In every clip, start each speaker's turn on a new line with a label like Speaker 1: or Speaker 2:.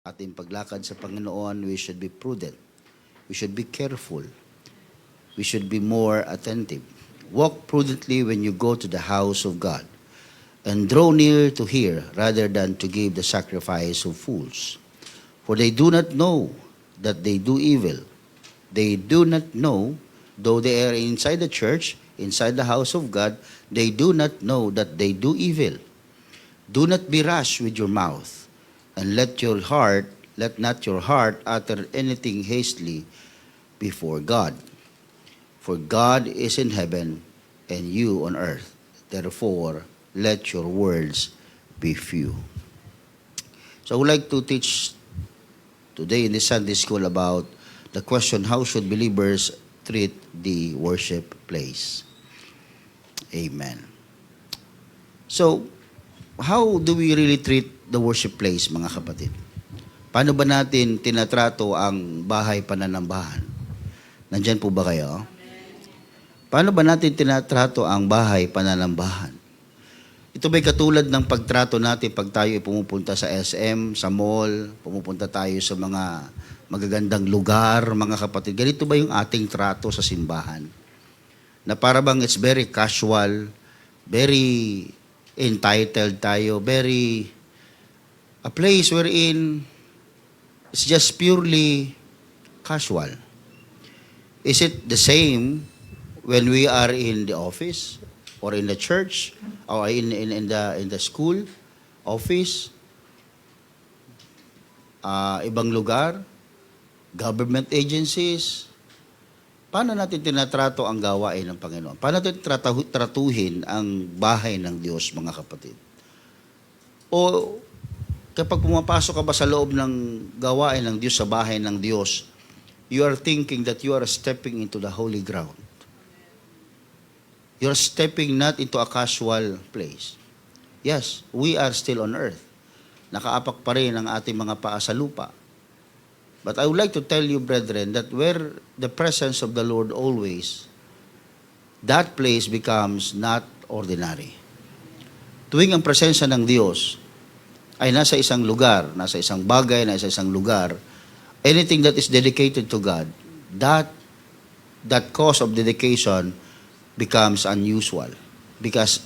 Speaker 1: ating paglakad sa Panginoon, we should be prudent. We should be careful. We should be more attentive. Walk prudently when you go to the house of God, and draw near to hear rather than to give the sacrifice of fools. For they do not know that they do evil. They do not know, though they are inside the church, inside the house of God, they do not know that they do evil. Do not be rash with your mouth, and let not your heart utter anything hastily before God. For God is in heaven, and you on earth. Therefore, let your words be few. So I would like to teach today in the Sunday school about the question, how should believers treat the worship place? Amen. So, how do we really treat the worship place, mga kapatid? Paano ba natin tinatrato ang bahay pananambahan? Nandyan po ba kayo? Paano ba natin tinatrato ang bahay pananambahan? Ito ba'y katulad ng pagtrato natin pag tayo ay pumupunta sa SM, sa mall, pumupunta tayo sa mga magagandang lugar, mga kapatid? Ganito ba yung ating trato sa simbahan? Na para bang it's very casual, very entitled tayo, a place wherein it's just purely casual. Is it the same when we are in the office or in the church or in the school, office, ibang lugar, government agencies? Paano natin tinatrato ang gawain ng Panginoon? Paano natin tratuhin ang bahay ng Diyos, mga kapatid? O kapag pumapasok ka ba sa loob ng gawain ng Diyos, sa bahay ng Diyos, you are thinking that you are stepping into the holy ground. You are stepping not into a casual place. Yes, we are still on earth. Nakaapak pa rin ang ating mga paa sa lupa. But I would like to tell you, brethren, that where the presence of the Lord always, that place becomes not ordinary. Tuwing ang presensya ng Diyos ay nasa isang lugar, nasa isang bagay, nasa isang lugar, anything that is dedicated to God, that cause of dedication becomes unusual,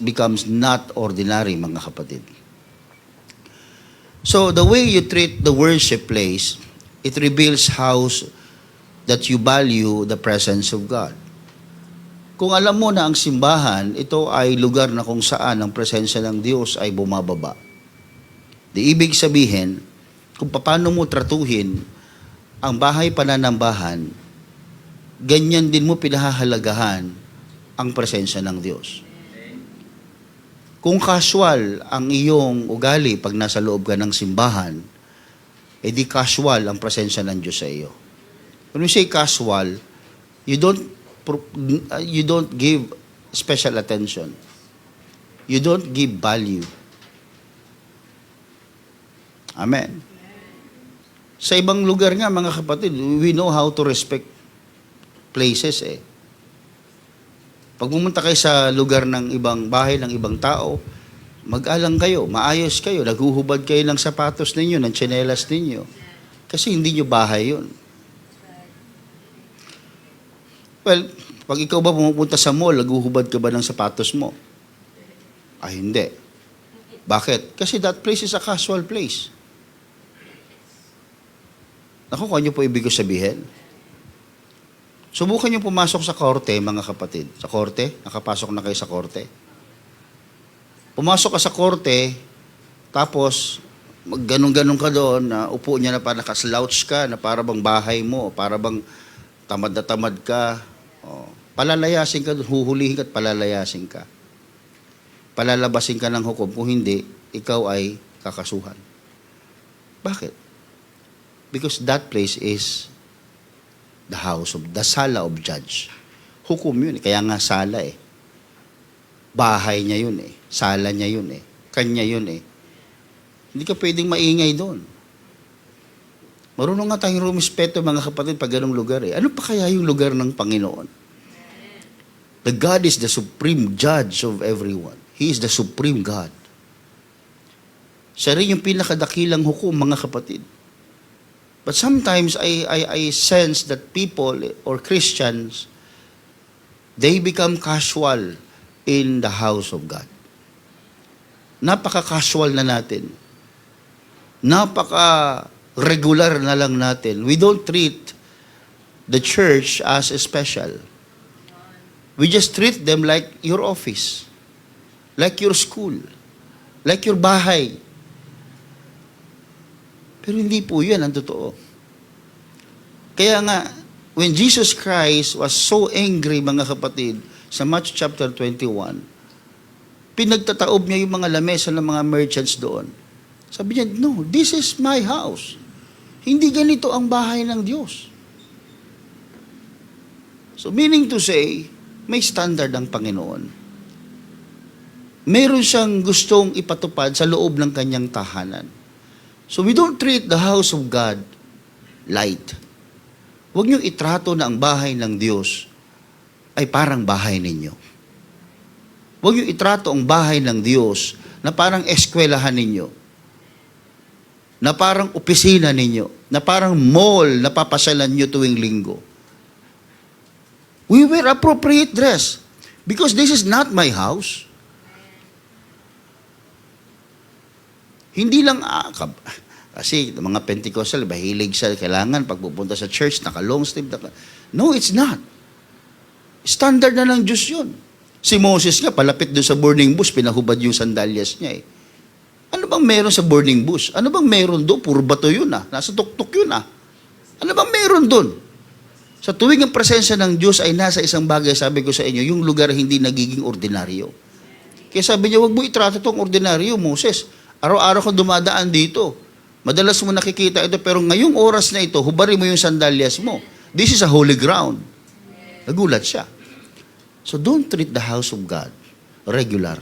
Speaker 1: becomes not ordinary, mga kapatid. So the way you treat the worship place, it reveals how that you value the presence of God. Kung alam mo na ang simbahan, ito ay lugar na kung saan ang presensya ng Diyos ay bumababa. Di ibig sabihin, kung paano mo tratuhin ang bahay pananambahan, ganyan din mo pinahahalagahan ang presensya ng Diyos. Kung casual ang iyong ugali pag nasa loob ka ng simbahan, di casual ang presensya ng Diyos sa iyo. When we say casual, you don't give special attention. You don't give value. Amen. Sa ibang lugar nga, mga kapatid, we know how to respect places eh. Pag pumunta kayo sa lugar ng ibang bahay, ng ibang tao, mag-alang kayo, maayos kayo, naghuhubad kayo ng sapatos ninyo, ng tsinelas ninyo. Kasi hindi nyo bahay yun. Well, pag ikaw ba pumupunta sa mall, naghuhubad ka ba ng sapatos mo? Ay, hindi. Bakit? Kasi that place is a casual place. Naku, kung ano po ibig ko sabihin? Subukan nyo pumasok sa korte, mga kapatid. Sa korte? Nakapasok na kayo sa korte? Pumasok ka sa korte, tapos ganun-ganun ka doon, upo niya na para nakaslouch ka, na para bang bahay mo, para bang tamad na tamad ka. Palalayasin ka doon, huhulihin ka at palalayasin ka. Palalabasin ka ng hukom, kung hindi, ikaw ay kakasuhan. Bakit? Because that place is the sala of judge. Hukom yun, kaya nga sala eh. Bahay niya yun eh. Sala niya yun eh. Kanya yun eh. Hindi ka pwedeng maingay doon. Marunong nga tayong rumispeto, mga kapatid, pag ganong lugar eh. Ano pa kaya yung lugar ng Panginoon? The God is the supreme judge of everyone. He is the supreme God. Siya rin yung pinakadakilang hukom, mga kapatid. But sometimes I sense that people or Christians, they become casual in the house of God. Napaka-casual na natin. Napaka-regular na lang natin. We don't treat the church as special. We just treat them like your office, like your school, like your bahay. Pero hindi po yan ang totoo. Kaya nga, when Jesus Christ was so angry, mga kapatid, sa Matthew chapter 21, pinagtataob niya yung mga lamesa ng mga merchants doon. Sabi niya, no, this is my house. Hindi ganito ang bahay ng Diyos. So meaning to say, may standard ang Panginoon. Meron siyang gustong ipatupad sa loob ng kanyang tahanan. So we don't treat the house of God light. Huwag niyong itrato na ang bahay ng Diyos ay parang bahay ninyo. Huwag niyong itrato ang bahay ng Diyos na parang eskwelahan ninyo, na parang opisina ninyo, na parang mall na papasalan nyo tuwing linggo. We wear appropriate dress because this is not my house. Hindi lang, kasi mga Pentecostal, mahilig sa kailangan pagpupunta sa church, naka-long sleeve. No, it's not. Standard na ng Diyos yun. Si Moses nga, palapit doon sa burning bush, pinahubad yung sandalyas niya eh. Ano bang meron sa burning bush? Ano bang meron doon? Puro bato yun ah. Nasa tuktok yun ah. Ano bang meron doon? Sa tuwing ang presensya ng Diyos ay nasa isang bagay, sabi ko sa inyo, yung lugar hindi nagiging ordinaryo. Kaya sabi niya, wag mo itrato itong ordinaryo, Moses. Araw-araw kang dumadaan dito. Madalas mo nakikita ito, pero ngayong oras na ito, hubarin mo yung sandalyas mo. This is a holy ground. Nagulat siya. So don't treat the house of God regular.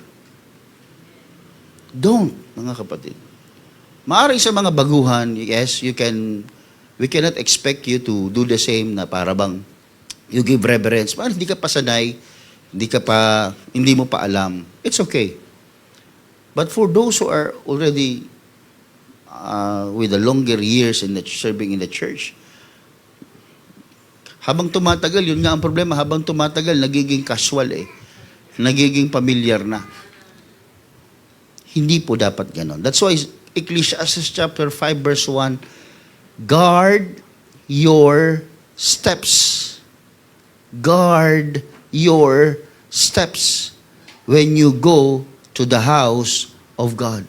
Speaker 1: Don't, mga kapatid. Maaari sa mga baguhan, yes, we cannot expect you to do the same na para bang you give reverence. Hindi ka pa sanay, hindi mo pa alam. It's okay. But for those who are already with the longer years in serving in the church, habang tumatagal, yun nga ang problema, habang tumatagal, nagiging casual eh. Nagiging familiar na. Hindi po dapat ganon. That's why Ecclesiastes chapter 5 verse 1, guard your steps. Guard your steps when you go to the house of God.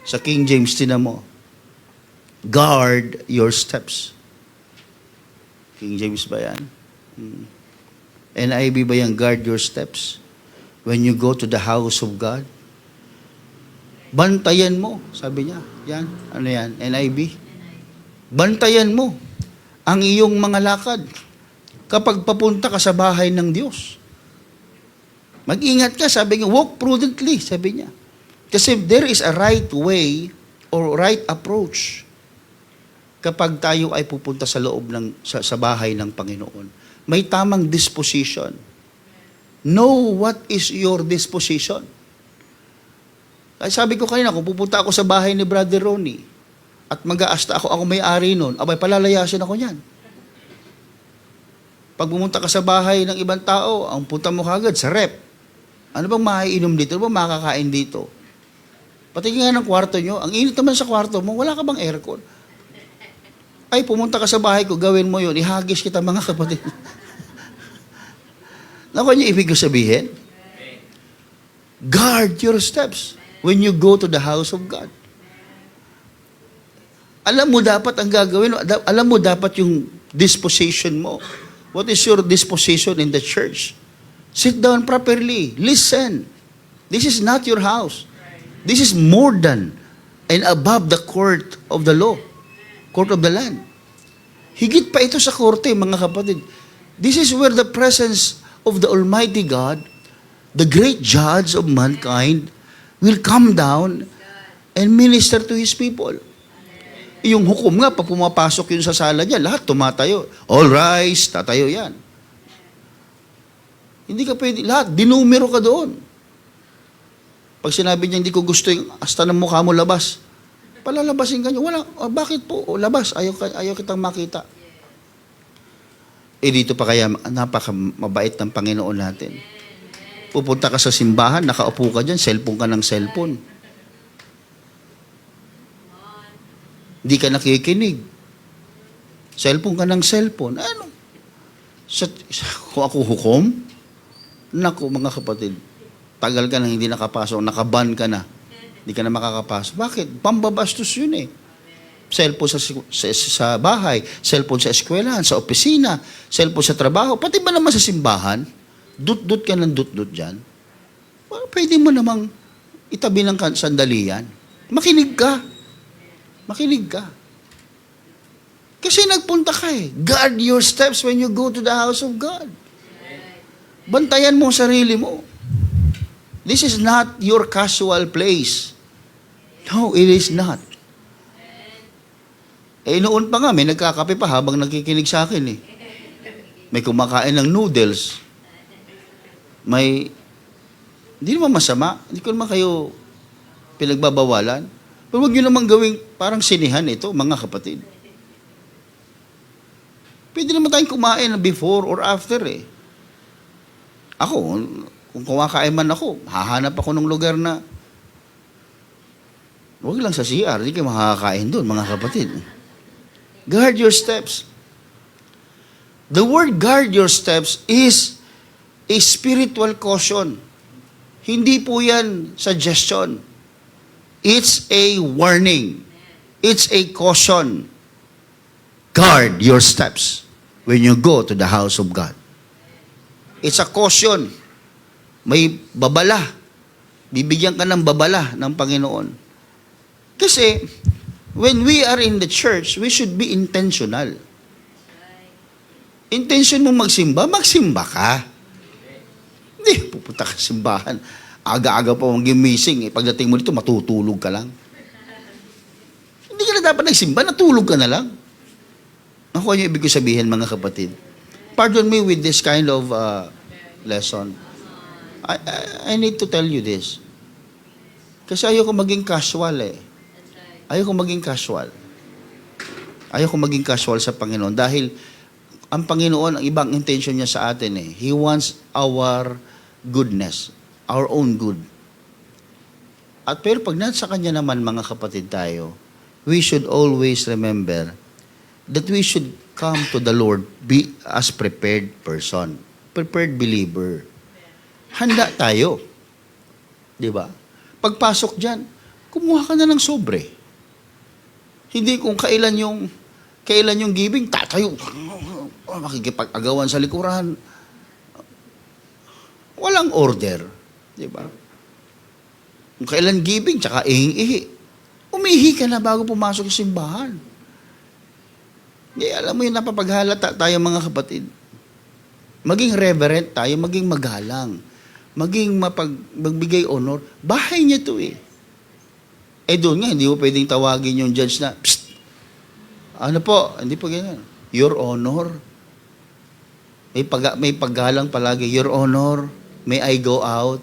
Speaker 1: Sa King James, tinan mo, guard your steps. King James ba yan? NIV ba yan, guard your steps when you go to the house of God? Bantayan mo, sabi niya. Yan, ano yan, NIV? Bantayan mo ang iyong mga lakad kapag papunta ka sa bahay ng Diyos. Mag-ingat ka, sabi niya, walk prudently, sabi niya. Kasi there is a right way or right approach kapag tayo ay pupunta sa loob sa bahay ng Panginoon. May tamang disposition. Know what is your disposition. Ay sabi ko kanina, kung pupunta ako sa bahay ni Brother Ronnie at mag-aasta ako may-ari nun, abay, palalayasin ako niyan. Pag pumunta ka sa bahay ng ibang tao, ang punta mo kagad sa rep. Ano bang maiinom dito? Ano bang makakain dito? Patingin nga ng kwarto nyo. Ang init naman sa kwarto mo, wala ka bang aircon? Ay, pumunta ka sa bahay ko, gawin mo yun. Ihagis kita, mga kapatid. Nakuha niyo ibig ko sabihin? Guard your steps when you go to the house of God. Alam mo dapat ang gagawin. Alam mo dapat yung disposition mo. What is your disposition in the church? Sit down properly. Listen. This is not your house. This is more than and above the court of the law. Court of the land. Higit pa ito sa korte, mga kapatid. This is where the presence of the Almighty God, the great judge of mankind, will come down and minister to His people. Yung hukom nga, pag pumapasok yun sa sala niya, lahat tumatayo. All rise, tatayo yan. Hindi ka pwede, lahat, dinumero ka doon. Pag sinabi niya, hindi ko gusto yung asta ng mukha mo labas. Palalabasin ka niyo. Wala, bakit po? O, labas, ayaw kitang makita. Dito pa kaya napaka-mabait ng Panginoon natin. Pupunta ka sa simbahan, nakaupo ka dyan, cellphone ka ng cellphone. Hindi ka nakikinig. Cellphone ka ng cellphone. Ano? Kung ako hukom, naku mga kapatid, tagal ka na hindi nakapasok, nakaban ka na. Hindi ka na makakapasok. Bakit? Pambabastos yun eh. Cellphone sa bahay, cellphone sa eskwelahan, sa opisina, cellphone sa trabaho, pati ba naman sa simbahan, dut-dut ka ng dut-dut dyan. Pwede mo namang itabi ng sandali yan. Makinig ka. Makinig ka. Kasi nagpunta ka eh. Guard your steps when you go to the house of God. Bantayan mo ang sarili mo. This is not your casual place. No, it is not. Noon pa nga, may nagkakape pa habang nakikinig sa akin eh. May kumakain ng noodles. Hindi naman masama. Hindi ko naman kayo pinagbabawalan. Pero huwag nyo naman gawing parang sinihan ito, mga kapatid. Pwede naman tayong kumain before or after eh. Ako, kung kumakain man ako, hahanap ako ng lugar na huwag lang sa CR, hindi kayo makakakain doon, mga kapatid. Guard your steps. The word guard your steps is a spiritual caution. Hindi po yan suggestion. It's a warning. It's a caution. Guard your steps when you go to the house of God. It's a caution. May babala. Bibigyan ka ng babala ng Panginoon. Kasi, when we are in the church, we should be intentional. Intention mo magsimba ka. Hindi, pupunta ka sa simbahan. Aga-aga pa mong gimising. Pagdating mo dito, matutulog ka lang. Hindi ka na dapat nagsimba, natulog ka na lang. Ako yung ibig ko sabihin, mga kapatid. Pardon me with this kind of lesson. I need to tell you this. Kasi ayoko maging casual eh. Ayoko maging casual. Ayoko maging casual sa Panginoon dahil ang Panginoon, ang ibang intention niya sa atin eh. He wants our goodness, our own good. At pero pag nasa Kanya naman, mga kapatid tayo, we should always remember that we should come to the Lord be as prepared person, prepared believer. Handa tayo. Di ba? Pagpasok dyan, kumuha ka na ng sobre. Hindi kung kailan yung giving, tatayo. Makikipag-agawan sa likuran. Walang order. Di ba? Kung kailan giving, tsaka ihing-ihi. Umihi ka na bago pumasok sa simbahan. Alam mo yung napapaghalata tayo, mga kapatid. Maging reverent tayo, maging magalang. Maging magbigay honor. Bahay niya to eh. Doon nga, hindi mo pwedeng tawagin yung judge na, psst, ano po, hindi po ganyan. Your Honor. May paggalang palagi, Your Honor, may I go out?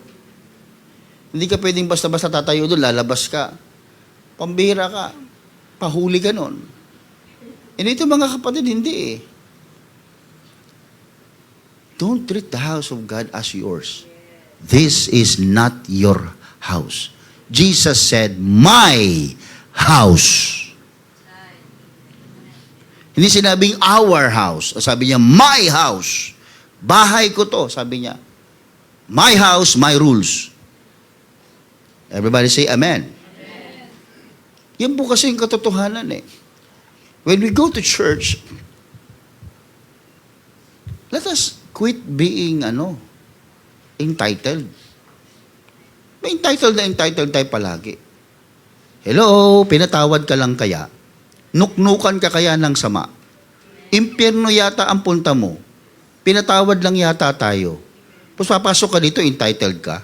Speaker 1: Hindi ka pwedeng basta-basta tatayo doon, lalabas ka. Pambihira ka. Pahuli ka nun. Ito mga kapatid, hindi eh. Don't treat the house of God as yours. This is not your house. Jesus said, my house. Hindi sinabing our house. Sabi niya, my house. Bahay ko to, sabi niya. My house, my rules. Everybody say amen. Amen. Yan po kasi yung katotohanan eh. When we go to church, let us quit being entitled. Entitled na entitled tayo palagi. Hello, pinatawad ka lang kaya? Nuknukan ka kaya ng sama? Impyerno yata ang punta mo. Pinatawad lang yata tayo. Tapos papasok ka dito, entitled ka.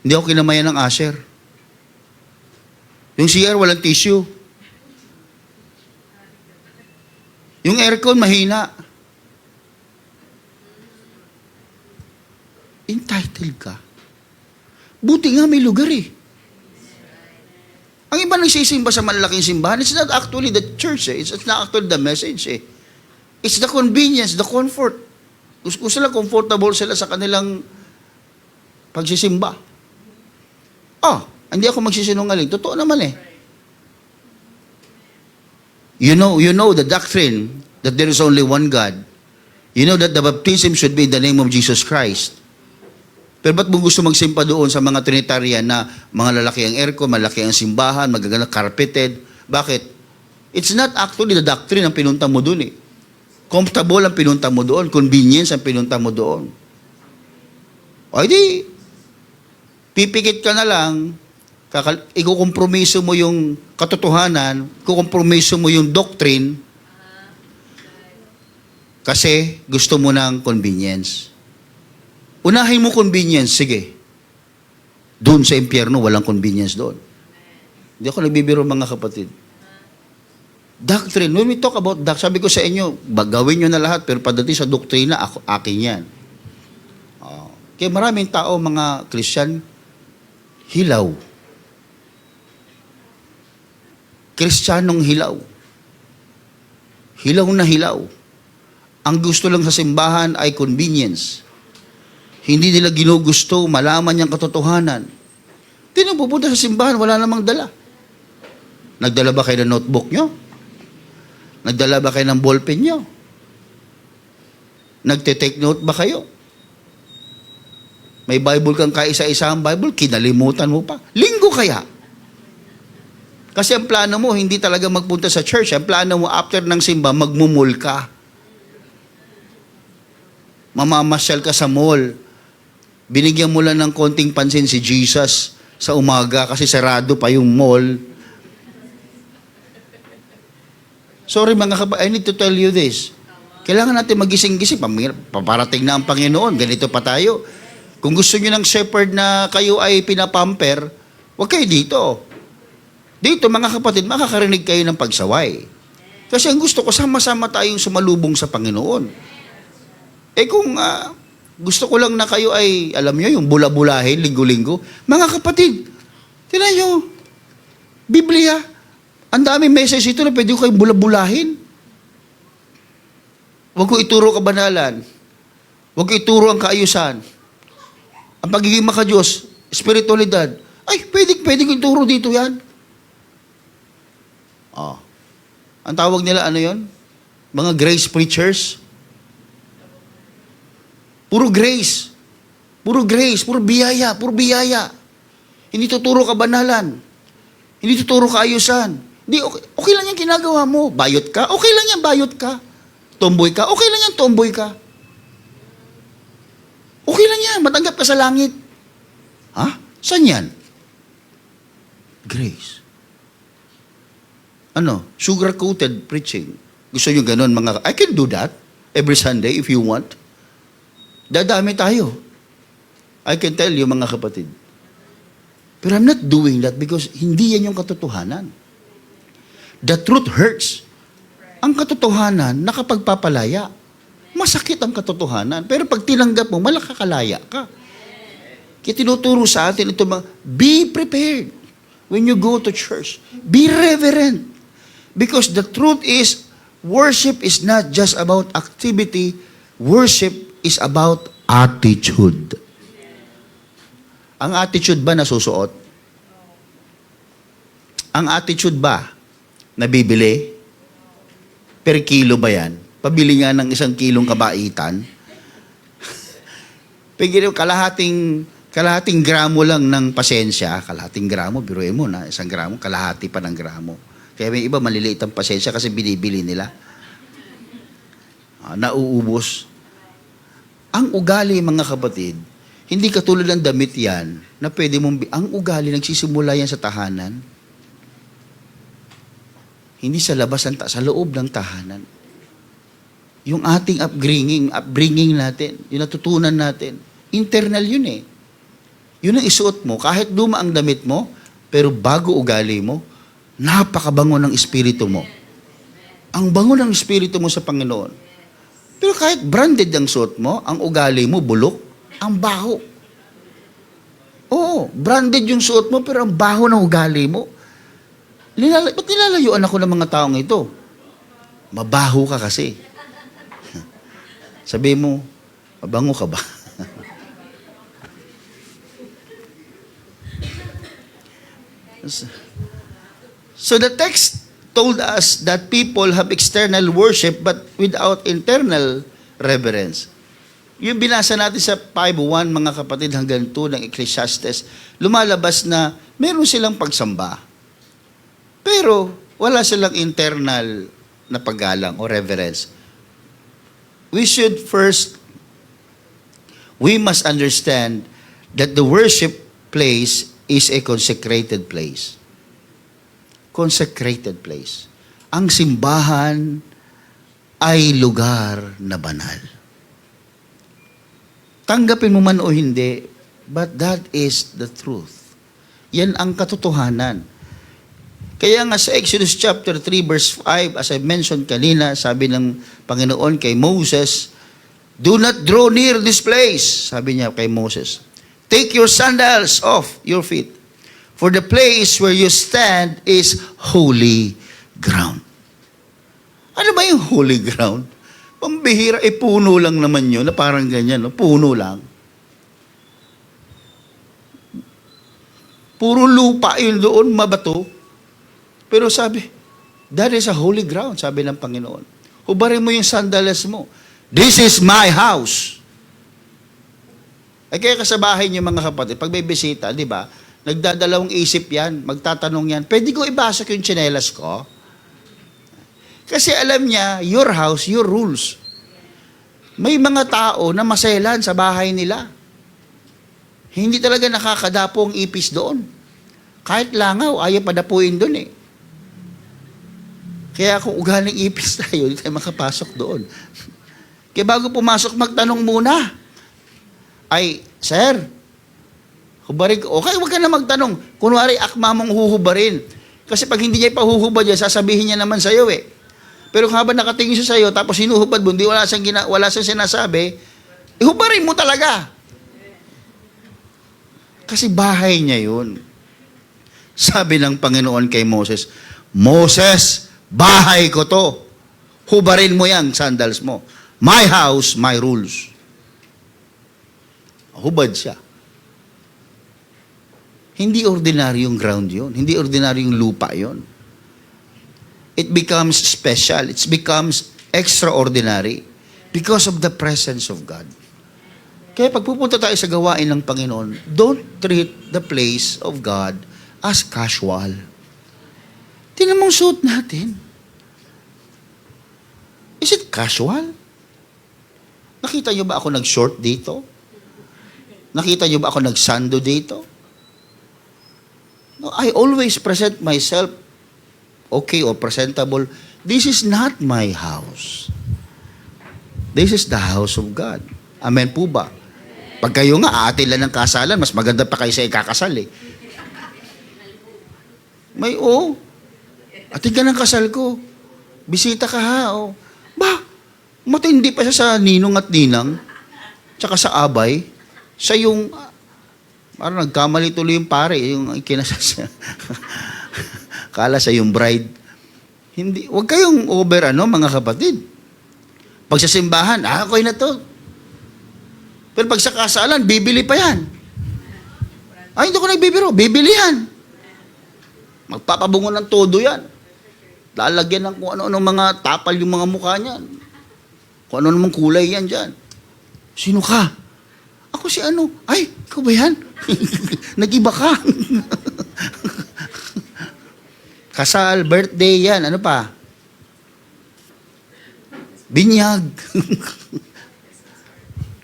Speaker 1: Hindi ako kinamayan ng usher. Yung CR, walang tissue. Yung aircon, mahina. Entitled ka. Buti nga may lugar eh. Ang iba nagsisimba sa malalaking simbahan, it's not actually the church. It's not actually the message. It's the convenience, the comfort. Kung sila comfortable sila sa kanilang pagsisimba. Hindi ako magsisinungaling. Totoo naman eh. You know the doctrine that there is only one God. You know that the baptism should be in the name of Jesus Christ. Pero ba't mo gusto magsimpa doon sa mga Trinitarian na mga lalaki ang aircon, malaki ang simbahan, magaganda carpeted? Bakit? It's not actually the doctrine ang pinunta mo doon eh. Comfortable ang pinunta mo doon. Convenience ang pinunta mo doon. O di, pipikit ka na lang, ikukompromiso mo yung katotohanan, ikukompromiso mo yung doctrine, kasi gusto mo ng convenience. Unahin mo convenience, sige. Doon sa impyerno, walang convenience doon. Hindi ako nagbibiro mga kapatid. Doctrine, when we talk about doctrine, sabi ko sa inyo, gawin nyo na lahat, pero pagdating sa doktrina, akin yan. Kaya maraming tao, mga Christian, hilaw. Kristiyanong hilaw. Hilaw na hilaw. Ang gusto lang sa simbahan ay convenience. Hindi nila ginugusto, malaman niyang katotohanan. Hindi na pupunta sa simbahan, wala namang dala. Nagdala ba kayo ng notebook nyo? Nagdala ba kayo ng ballpen nyo? Nagte-take note ba kayo? May Bible kang kaisa-isang Bible, kinalimutan mo pa. Linggo kaya? Kasi ang plano mo, hindi talaga magpunta sa church. Ang plano mo, after ng simba, magmumul ka. Mamamasyal ka sa mall. Binigyan mo lang ng konting pansin si Jesus sa umaga kasi sarado pa yung mall. Sorry mga kapatid, I need to tell you this. Kailangan natin magising-gising. Paparating na ang Panginoon. Ganito pa tayo. Kung gusto nyo ng shepherd na kayo ay pinapamper, huwag kayo dito. Dito mga kapatid, makakarinig kayo ng pagsaway. Kasi ang gusto ko, sama-sama tayong sumalubong sa Panginoon. Kung gusto ko lang na kayo ay, alam nyo, yung bula-bulahin, linggo-linggo. Mga kapatid, tinan nyo, Biblia, ang daming message ito na pwede ko kayong bula-bulahin. Huwag ko ituro kabanalan. Huwag ko ituro ang kaayusan. Ang pagiging makadiyos, spiritualidad. Ay, pwede ko ituro dito yan. Ang tawag nila, ano yon? Mga grace preachers. Puro grace. Puro grace. Puro biyaya. Puro biyaya. Hindi tuturo kabanalan. Hindi tuturo kaayusan. Hindi, okay lang yan ginagawa mo. Bayot ka? Okay lang yan, bayot ka. Tomboy ka? Okay lang yan, tomboy ka. Okay lang yan, matanggap ka sa langit. Saan yan? Grace. Sugar-coated preaching. Gusto nyo ganun, mga... I can do that every Sunday if you want. Dadami tayo. I can tell you, mga kapatid. Pero I'm not doing that because hindi yan yung katotohanan. The truth hurts. Ang katotohanan, nakapagpapalaya. Masakit ang katotohanan. Pero pag tinanggap mo, malakakalaya ka. Kaya tinuturo sa atin ito be prepared when you go to church. Be reverent. Because the truth is, worship is not just about activity. Worship is about attitude. Ang attitude ba nasusuot? Ang attitude ba nabibili? Per kilo ba yan? Pabili nga ng 1 kilong kabaitan. Kalahating gramo lang ng pasensya. Kalahating gramo, biruin mo na. 1 gramo, kalahati pa ng gramo. Kaya may iba maliliit ang pasensya kasi binibili nila. Nauubos. Ang ugali, mga kapatid, hindi katulad ng damit yan na pwede mong... Ang ugali, nagsisimula yan sa tahanan. Hindi sa labas, sa loob ng tahanan. Yung ating upbringing natin, yung natutunan natin, internal yun eh. Yun ang isuot mo. Kahit luma ang damit mo, pero bago ugali mo, napakabango ng espiritu mo. Ang bango ng espiritu mo sa Panginoon. Pero kahit branded ang suot mo, ang ugali mo, bulok, ang baho. Oo, branded yung suot mo, pero ang baho ng ugali mo. Ba't nilalayuan ako ng mga taong ito? Mabaho ka kasi. Sabi mo, mabango ka ba? So the text told us that people have external worship but without internal reverence. Yung binasa natin sa 5:1, mga kapatid, hanggang 2 ng Ecclesiastes, lumalabas na meron silang pagsamba. Pero wala silang internal na paggalang o reverence. We must understand that the worship place is a consecrated place. Consecrated place. Ang simbahan ay lugar na banal. Tanggapin mo man o hindi, but that is the truth. Yan ang katotohanan. Kaya nga sa Exodus chapter 3 verse 5, as I mentioned kanina, sabi ng Panginoon kay Moses, "Do not draw near this place," sabi niya kay Moses. "Take your sandals off your feet, for the place where you stand is holy ground." Ano ba yung holy ground? Pambihira, puno lang naman yun, na parang ganyan, no? Puno lang. Puro lupa yun doon, mabato. Pero sabi, that is a holy ground, sabi ng Panginoon. Hubarin mo yung sandals mo. This is my house. Ay kaya ka sa bahay niyo, mga kapatid, pag may bisita, di ba, nagdadalawang isip yan, magtatanong yan, pwede ko ibasok yung tsinelas ko? Kasi alam niya, your house, your rules. May mga tao na maselan sa bahay nila. Hindi talaga nakakadapo ang ipis doon. Kahit langaw, ayaw padapuin doon eh. Kaya kung ugaling ipis tayo, hindi tayo makapasok doon. Kaya bago pumasok, magtanong muna. Ay, sir, hubarin ko. Okay, huwag ka na magtanong. Kunwari, akma mong huhubarin. Kasi pag hindi niya ipahuhubad yan, sasabihin niya naman sa'yo eh. Pero kung habang nakatingin siya sa'yo, tapos hinuhubad mo, hindi wala siyang sinasabi, ihubarin mo talaga. Kasi bahay niya yun. Sabi ng Panginoon kay Moses, "Moses, bahay ko to. Hubarin mo yan, sandals mo. My house, my rules." Hubad siya. Hindi ordinaryong ground yun. Hindi ordinaryong lupa yun. It becomes special. It becomes extraordinary because of the presence of God. Kaya pag pupunta tayo sa gawain ng Panginoon, don't treat the place of God as casual. Tingnan mo ang suot natin. Is it casual? Nakita niyo ba ako nag-short dito? Nakita niyo ba ako nag-sando dito? No, I always present myself okay or presentable. This is not my house. This is the house of God. Amen po ba? Pag kayo nga aatilan ng kasalan, mas maganda pa kayo sa ikakasal eh. May ati ka ng kasal ko. Bisita ka ha. Ba, matindi pa siya sa ninong at ninang, tsaka sa abay, sa yung, parang nagkamali tuloy yung pare, yung ikinasal siya. Kala sa yung bride. Hindi, wag kayong over mga kapatid. Pag sa simbahan, okay na to. Pero pag sa kasalan, bibili pa yan. Ay, hindi ko nagbibiro, bibili yan. Magpapabungo ng todo yan. Lalagyan ng kung ano-ano mga tapal yung mga mukha niyan. Kung ano namang kulay yan dyan. Sino ka? Ako si ano. Ay, ikaw ba yan? Nag-iba ka. Kasal, birthday yan. Ano pa? Binyag.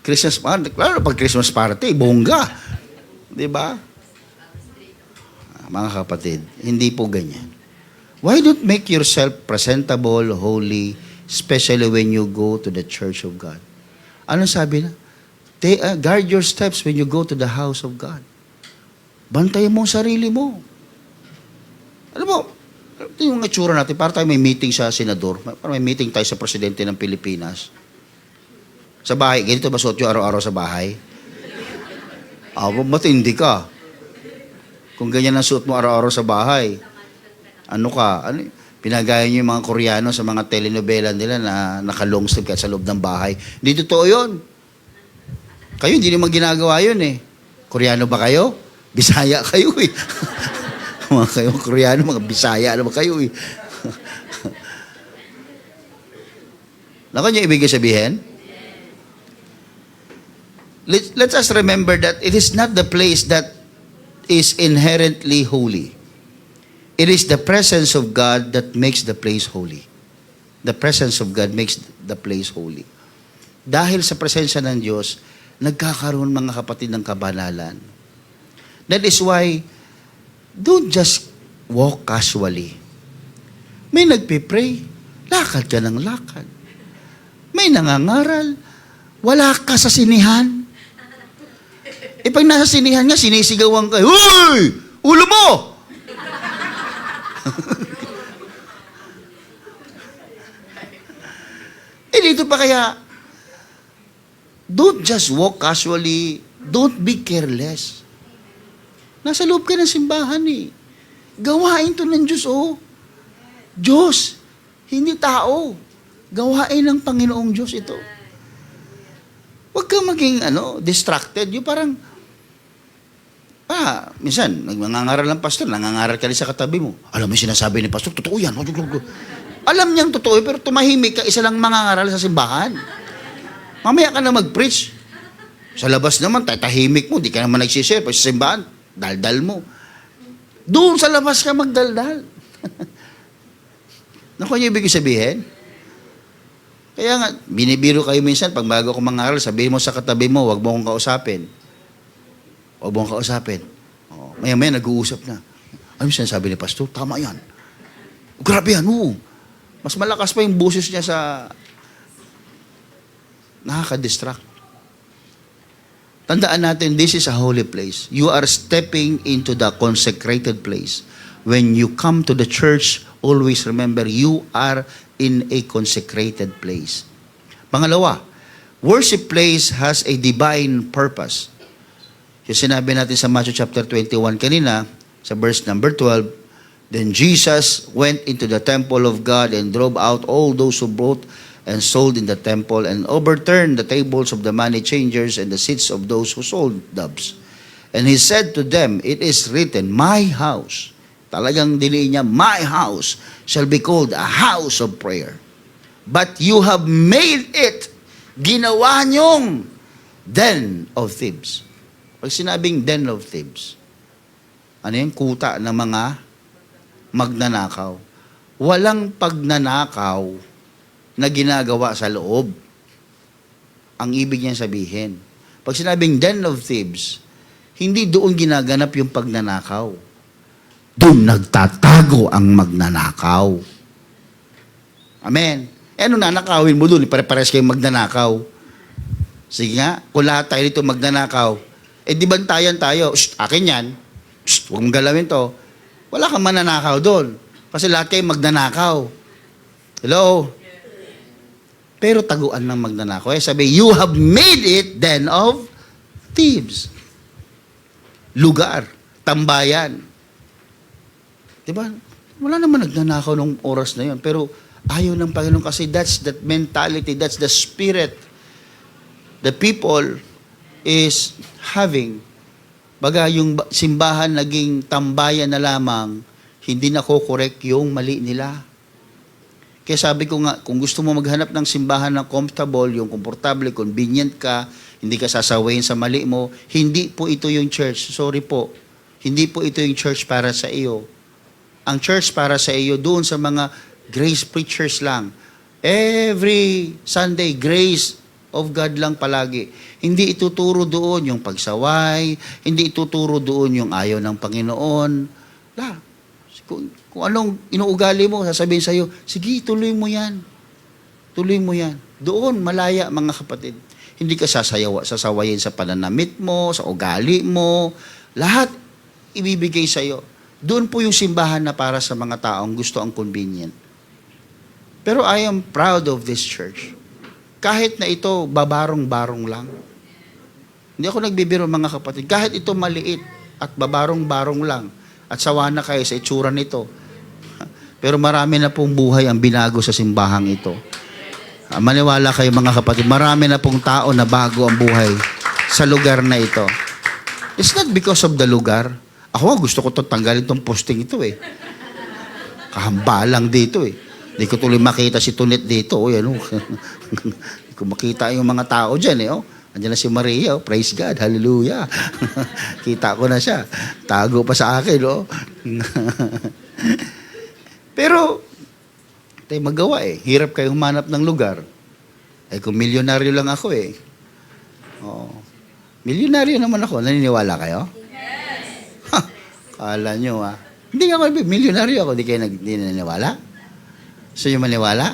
Speaker 1: Christmas party. Klaro, pag Christmas party, bongga. Diba? Mga kapatid, hindi po ganyan. Why don't make yourself presentable, holy, especially when you go to the church of God? Ano sabi na? Guard your steps when you go to the house of God. Bantayan mo ang sarili mo. Alam mo, ito yung itsura natin, para tayo may meeting sa senador, para may meeting tayo sa presidente ng Pilipinas. Sa bahay, ganito ba suot yung araw-araw sa bahay? Matindi ka. Kung ganyan ang suot mo araw-araw sa bahay. Ano ka? Ano, pinagaya niyo yung mga Koreano sa mga telenovela nila na naka-long sleeve kahit sa loob ng bahay. Hindi totoo yun. Kayo, hindi naman ginagawa yun eh. Koreano ba kayo? Bisaya kayo eh. Mga kayo, Koreano, mga Bisaya naman kayo eh. Naku niyo ibig sabihin? Let us remember that it is not the place that is inherently holy. It is the presence of God that makes the place holy. The presence of God makes the place holy. Dahil sa presensya ng Diyos, nagkakaroon mga kapatid ng kabanalan. That is why, don't just walk casually. May nagpipray, lakad ka ng lakad. May nangangaral, wala ka sa sinihan. E pag nasa sinihan nga, sinisigawan ka, "Uy! Ulo mo!" Dito pa kaya, don't just walk casually, don't be careless. Nasa loob ka ng simbahan eh. Gawain to ng Diyos oh. Diyos, hindi tao. Gawain ng Panginoong Diyos ito. Huwag kang maging distracted. Yung parang, minsan, nangangaral ng pastor, nangangaral ka rin sa katabi mo. Alam mo yung sinasabi ni pastor, totoo yan. Alam niyang totoo, pero tumahimik ka, isa lang mangangaral sa simbahan. Mamaya ka na mag-preach. Sa labas naman, tahimik mo, di ka naman nagsishare. Pag sa simbahan, daldal mo. Doon sa labas ka magdaldal. Naku, niyo ibig sabihin? Kaya nga, binibiro kayo minsan, pag bago ako mangaral, sabihin mo sa katabi mo, wag mo akong kausapin. Wag mo akong kausapin. Maya-maya, nag-uusap na. Ano yung sinasabi ni pastor? Tama yan. Grabe yan, oo. Mas malakas pa yung boses niya sa nakaka-distract. Tandaan natin, this is a holy place. You are stepping into the consecrated place. When you come to the church, always remember, you are in a consecrated place. Pangalawa, worship place has a divine purpose. Yung sinabi natin sa Matthew chapter 21 kanina, sa verse number 12, then Jesus went into the temple of God and drove out all those who bought and sold in the temple and overturned the tables of the money changers and the seats of those who sold doves. And he said to them, it is written, my house, talagang diniin niya, my house shall be called a house of prayer. But you have made it, ginawa niyong den of thieves. Pag sinabing den of thieves, ano yung kuta ng mga magnanakaw. Walang pagnanakaw na ginagawa sa loob. Ang ibig niya sabihin. Pag sinabing den of thieves, hindi doon ginaganap yung pagnanakaw. Doon nagtatago ang magnanakaw. Amen. Ano nanakawin mo doon? Pare-pares kayong magnanakaw. Sige nga, kung lahat tayo dito magnanakaw, di bantayan tayo. Akin yan. Huwag mong galawin to. Wala kang mananakaw doon. Kasi lahat kayo magnanakaw. Hello? Pero taguan ng magnanakaw. Sabi, you have made it den of thieves. Lugar. Tambayan. Diba? Wala naman nagnanakaw nung oras na yun. Pero ayaw ng Panginoon kasi that's that mentality, that's the spirit the people is having. Baga yung simbahan naging tambayan na lamang, hindi na ko-correct yung mali nila. Kaya sabi ko nga, kung gusto mo maghanap ng simbahan na comfortable, yung komportable, convenient ka, hindi ka sasawayin sa mali mo, hindi po ito yung church. Sorry po. Hindi po ito yung church para sa iyo. Ang church para sa iyo, doon sa mga grace preachers lang. Every Sunday, grace of God lang palagi. Hindi ituturo doon yung pagsaway, hindi ituturo doon yung ayaw ng Panginoon. Kung anong inuugali mo, sasabihin sa'yo, sige, tuloy mo yan. Tuloy mo yan. Doon, malaya mga kapatid. Hindi ka sasawayin sa pananamit mo, sa ugali mo. Lahat ibibigay sa'yo. Doon po yung simbahan na para sa mga taong gusto ang convenient. Pero I am proud of this church. Kahit na ito, babarong-barong lang. Hindi ako nagbibiro mga kapatid. Kahit ito maliit at babarong-barong lang, at sawa na kayo sa itsura nito, Pero marami na pong buhay ang binago sa simbahang ito. Maniwala kayo mga kapatid, marami na pong tao na bago ang buhay sa lugar na ito. It's not because of the lugar. Ako gusto ko tanggalin itong posting ito eh. Kahambalang dito eh. Hindi ko tuloy makita si Tunet dito. Oy, ano? Hindi ko makita yung mga tao dyan eh. Oh. Andiyan na si Maria. Oh. Praise God. Hallelujah. Kita ko na siya. Tago pa sa akin. Oh. Pero, tayo magawa eh. Hirap kayo humanap ng lugar. Eh kung milyonaryo lang ako eh. Oh. Milyonaryo naman ako. Naniniwala kayo? Yes! Ha, kala nyo ah. Hindi nga ako, milyonaryo ako. Di kayo hindi naniniwala? Gusto nyo maniwala?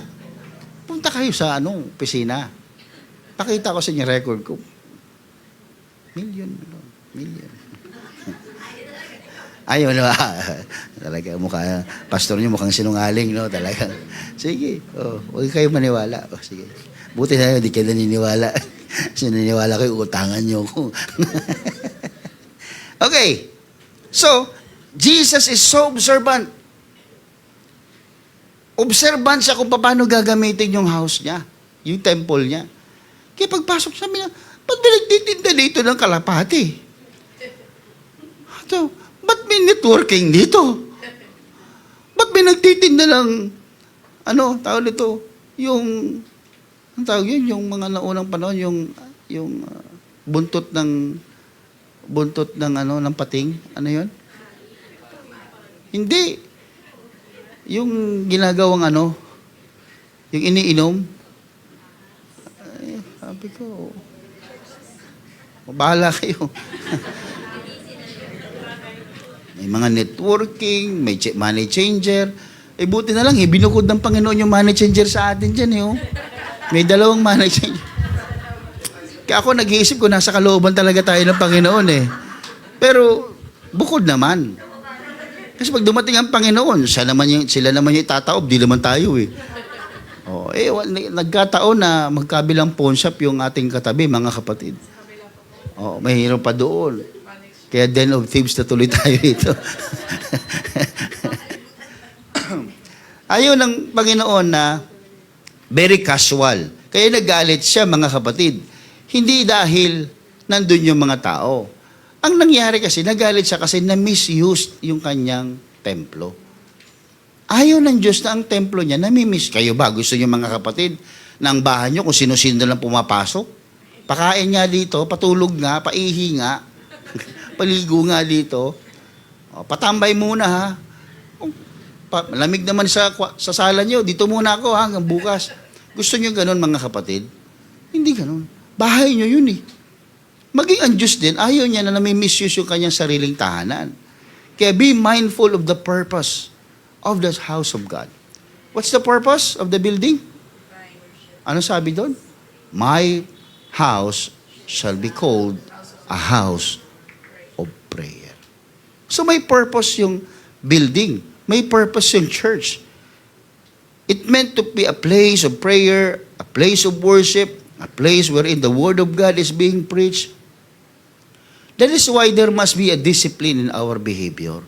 Speaker 1: Punta kayo sa opisina. Pakita ko sa inyo record ko. Million. Ayaw na ba? Talaga, pastor niyo mukhang sinungaling, no? Talaga. Sige, huwag kayo maniwala. Sige. Buti na yun, di kayo naniniwala. Sinaniwala kayo, utangan niyo ko. Okay. So, Jesus is so observant. Observant siya kung paano gagamitin yung house niya, yung temple niya. Kaya pagpasok sabi niya, ba't binagtitinda dito ng kalapati? So, ba't may networking dito? Ba't may nagtitinda ng, tawag nito, yung mga naunang panahon, yung buntot ng pating, ano yun? Hindi. Yung ginagawang yung iniinom. Ay, sabi ko, bahala kayo. May mga networking, may money changer. Eh buti na lang, binukod ng Panginoon yung money changer sa atin dyan. May 2 money changer. Kaya ako nag-iisip ko, nasa kalooban talaga tayo ng Panginoon eh. Pero bukod naman. Kasi pag dumating ang Panginoon, sila naman yung itataob, di naman tayo eh. Nagkataon na magkabilang pawn shop yung ating katabi, mga kapatid. Mahirap pa doon. Kaya den of thieves na tuloy tayo ito. Ayaw ng Panginoon na very casual. Kaya nagalit siya, mga kapatid. Hindi dahil nandun yung mga tao. Ang nangyari kasi, nagalit siya kasi na-misuse yung kanyang templo. Ayaw ng Diyos na ang templo niya nami-miss. Kayo ba? Gusto niyo mga kapatid na ang bahay niyo kung sino-sino lang pumapasok? Pakain nga dito, patulog nga, paihi nga, paligo nga dito. Patambay muna ha. Malamig naman sa sala niyo, dito muna ako hanggang bukas. Gusto niyo ganun mga kapatid? Hindi ganun. Bahay niyo yun eh. Maging ang Diyos din, ayaw niya na nami-misuse yung kanyang sariling tahanan. Kaya be mindful of the purpose of the house of God. What's the purpose of the building? Ano sabi doon? My house shall be called a house of prayer. So may purpose yung building. May purpose yung church. It meant to be a place of prayer, a place of worship, a place wherein the Word of God is being preached. That is why there must be a discipline in our behavior.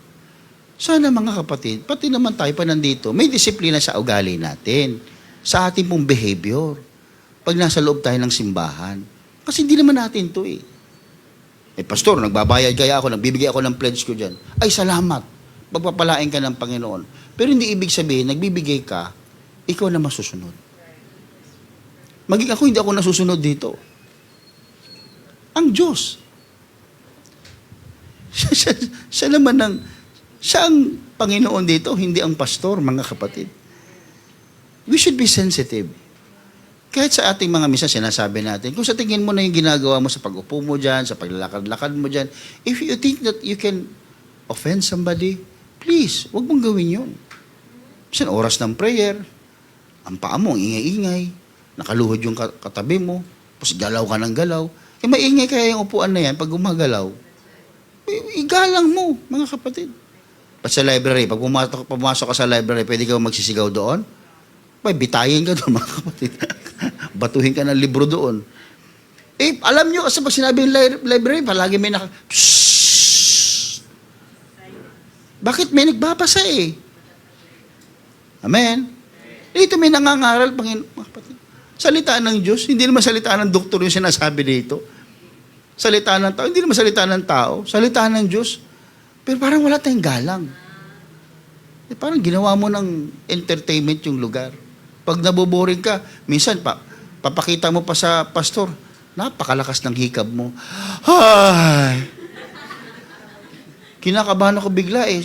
Speaker 1: Sana mga kapatid, pati naman tayo pa nandito, may disiplina sa ugali natin, sa ating pong behavior. Pag nasa loob tayo ng simbahan. Kasi hindi naman natin to eh. Pastor, nagbabayad kaya ako, nagbibigay ako ng pledge ko dyan. Ay, salamat. Pagpapalain ka ng Panginoon. Pero hindi ibig sabihin, nagbibigay ka, ikaw na masusunod. Maging ako, hindi ako nasusunod dito. Ang Diyos. Siya naman siya ang Panginoon dito, hindi ang pastor, mga kapatid. We should be sensitive. Kahit sa ating mga misa, sinasabi natin, kung sa tingin mo na yung ginagawa mo sa pag-upo mo dyan, sa paglalakad-lakad mo dyan, if you think that you can offend somebody, please, wag mong gawin yun. Kasi oras ng prayer, ang paa mo, ang ingay-ingay, nakaluhod yung katabi mo, tapos galaw ka ng galaw, maingay kaya yung upuan na yan pag gumagalaw. Igalang mo, mga kapatid. At sa library, pag pumasok ka sa library, pwede ka magsisigaw doon? Bitayin ka doon, mga kapatid. Batuhin ka ng libro doon. Alam nyo, kasi pag sinabi yung library, palagi may Psst! Bakit may nagbabasa eh? Amen? Dito may nangangaral, Panginoon, mga kapatid. Salita ng Diyos, hindi naman salita ng doktor yung sinasabi dito. Salita ng tao, hindi naman salita ng tao, salita ng Diyos. Pero parang wala tayong galang. Parang ginawa mo ng entertainment yung lugar. Pag naboboring ka, minsan papakita mo pa sa pastor, napakalakas ng hikab mo. Ay! Kinakabahan ako bigla eh.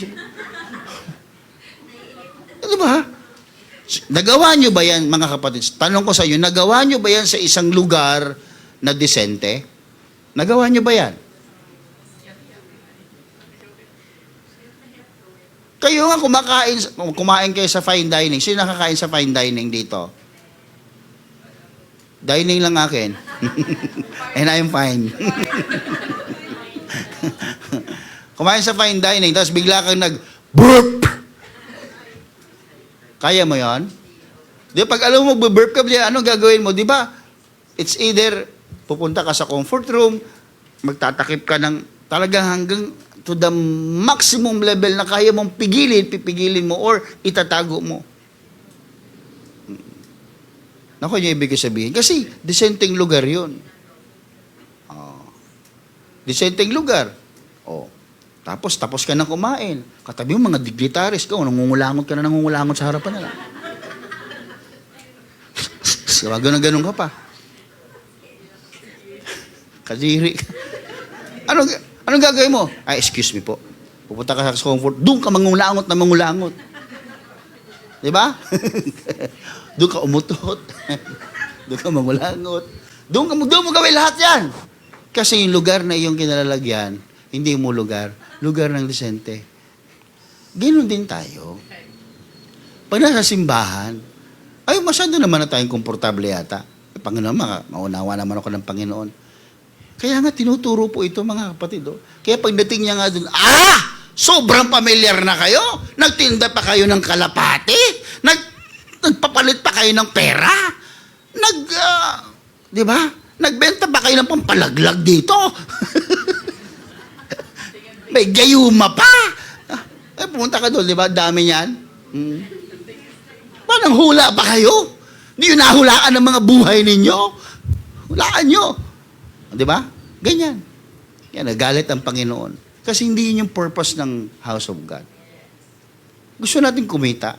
Speaker 1: Ano ba? Nagawa nyo ba yan, mga kapatid? Tanong ko sa inyo, nagawa nyo ba yan sa isang lugar na disente? Nagawa nyo ba yan? Kayo nga kumain kayo sa fine dining. Sino nakakain sa fine dining dito? Dining lang akin. And I'm fine. Kumain sa fine dining, tapos bigla kang nag-burp. Kaya mo yon? Di ba, pag alam mo, burp ka, anong gagawin mo? Di ba? It's either pupunta ka sa comfort room, magtatakip ka ng talagang hanggang to the maximum level na kaya mong pipigilin mo, or itatago mo. Naku, yung ibig sabihin. Kasi, disenteng lugar yun. Disenteng lugar. Tapos ka na kumain. Katabi mo mga dignitaries ka, nangungulangot ka na nangungulangot sa harapan nila. Ganun ka pa. Kadiri. Anong gagawin mo? Ay, excuse me po. Pupunta ka sa comfort. Doon ka mangulangot na mangulangot. Di ba? Doon ka umutot. Doon ka mangulangot. Doon mo gawin lahat yan. Kasi yung lugar na iyong kinalalagyan, hindi mo lugar ng disente. Ganoon din tayo. Pag nasa simbahan, ay masyado naman na tayong komportable yata. Panginoon, maunawa naman ako ng Panginoon. Kaya nga tinuturo po ito, mga kapatid. Kaya pagdating niya nga doon, sobrang familiar na kayo. Nagtinda pa kayo ng kalapati. Nagpapalit pa kayo ng pera. Di ba? Nagbenta pa kayo ng pampalaglag dito. May gayuma pa. Pumunta ka doon, di ba? Dami niyan. Parang hula pa kayo. Hindi yun nahulaan ng mga buhay ninyo. Hulaan nyo. Di ba? Ganyan. Yan, nagalit ang Panginoon. Kasi hindi yun yung purpose ng house of God. Gusto natin kumita.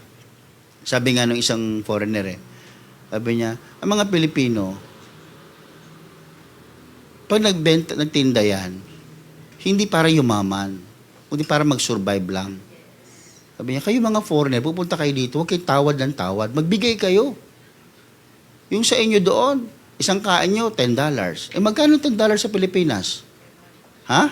Speaker 1: Sabi nga ng isang foreigner sabi niya, ang mga Pilipino, pag nagtinda yan, hindi para yumaman, kundi para mag-survive lang. Sabi niya, kayo mga foreigner, pupunta kayo dito, huwag kayong tawad ng tawad, magbigay kayo. Yung sa inyo doon, isang kain nyo, $10. Magkano $10 sa Pilipinas? Ha?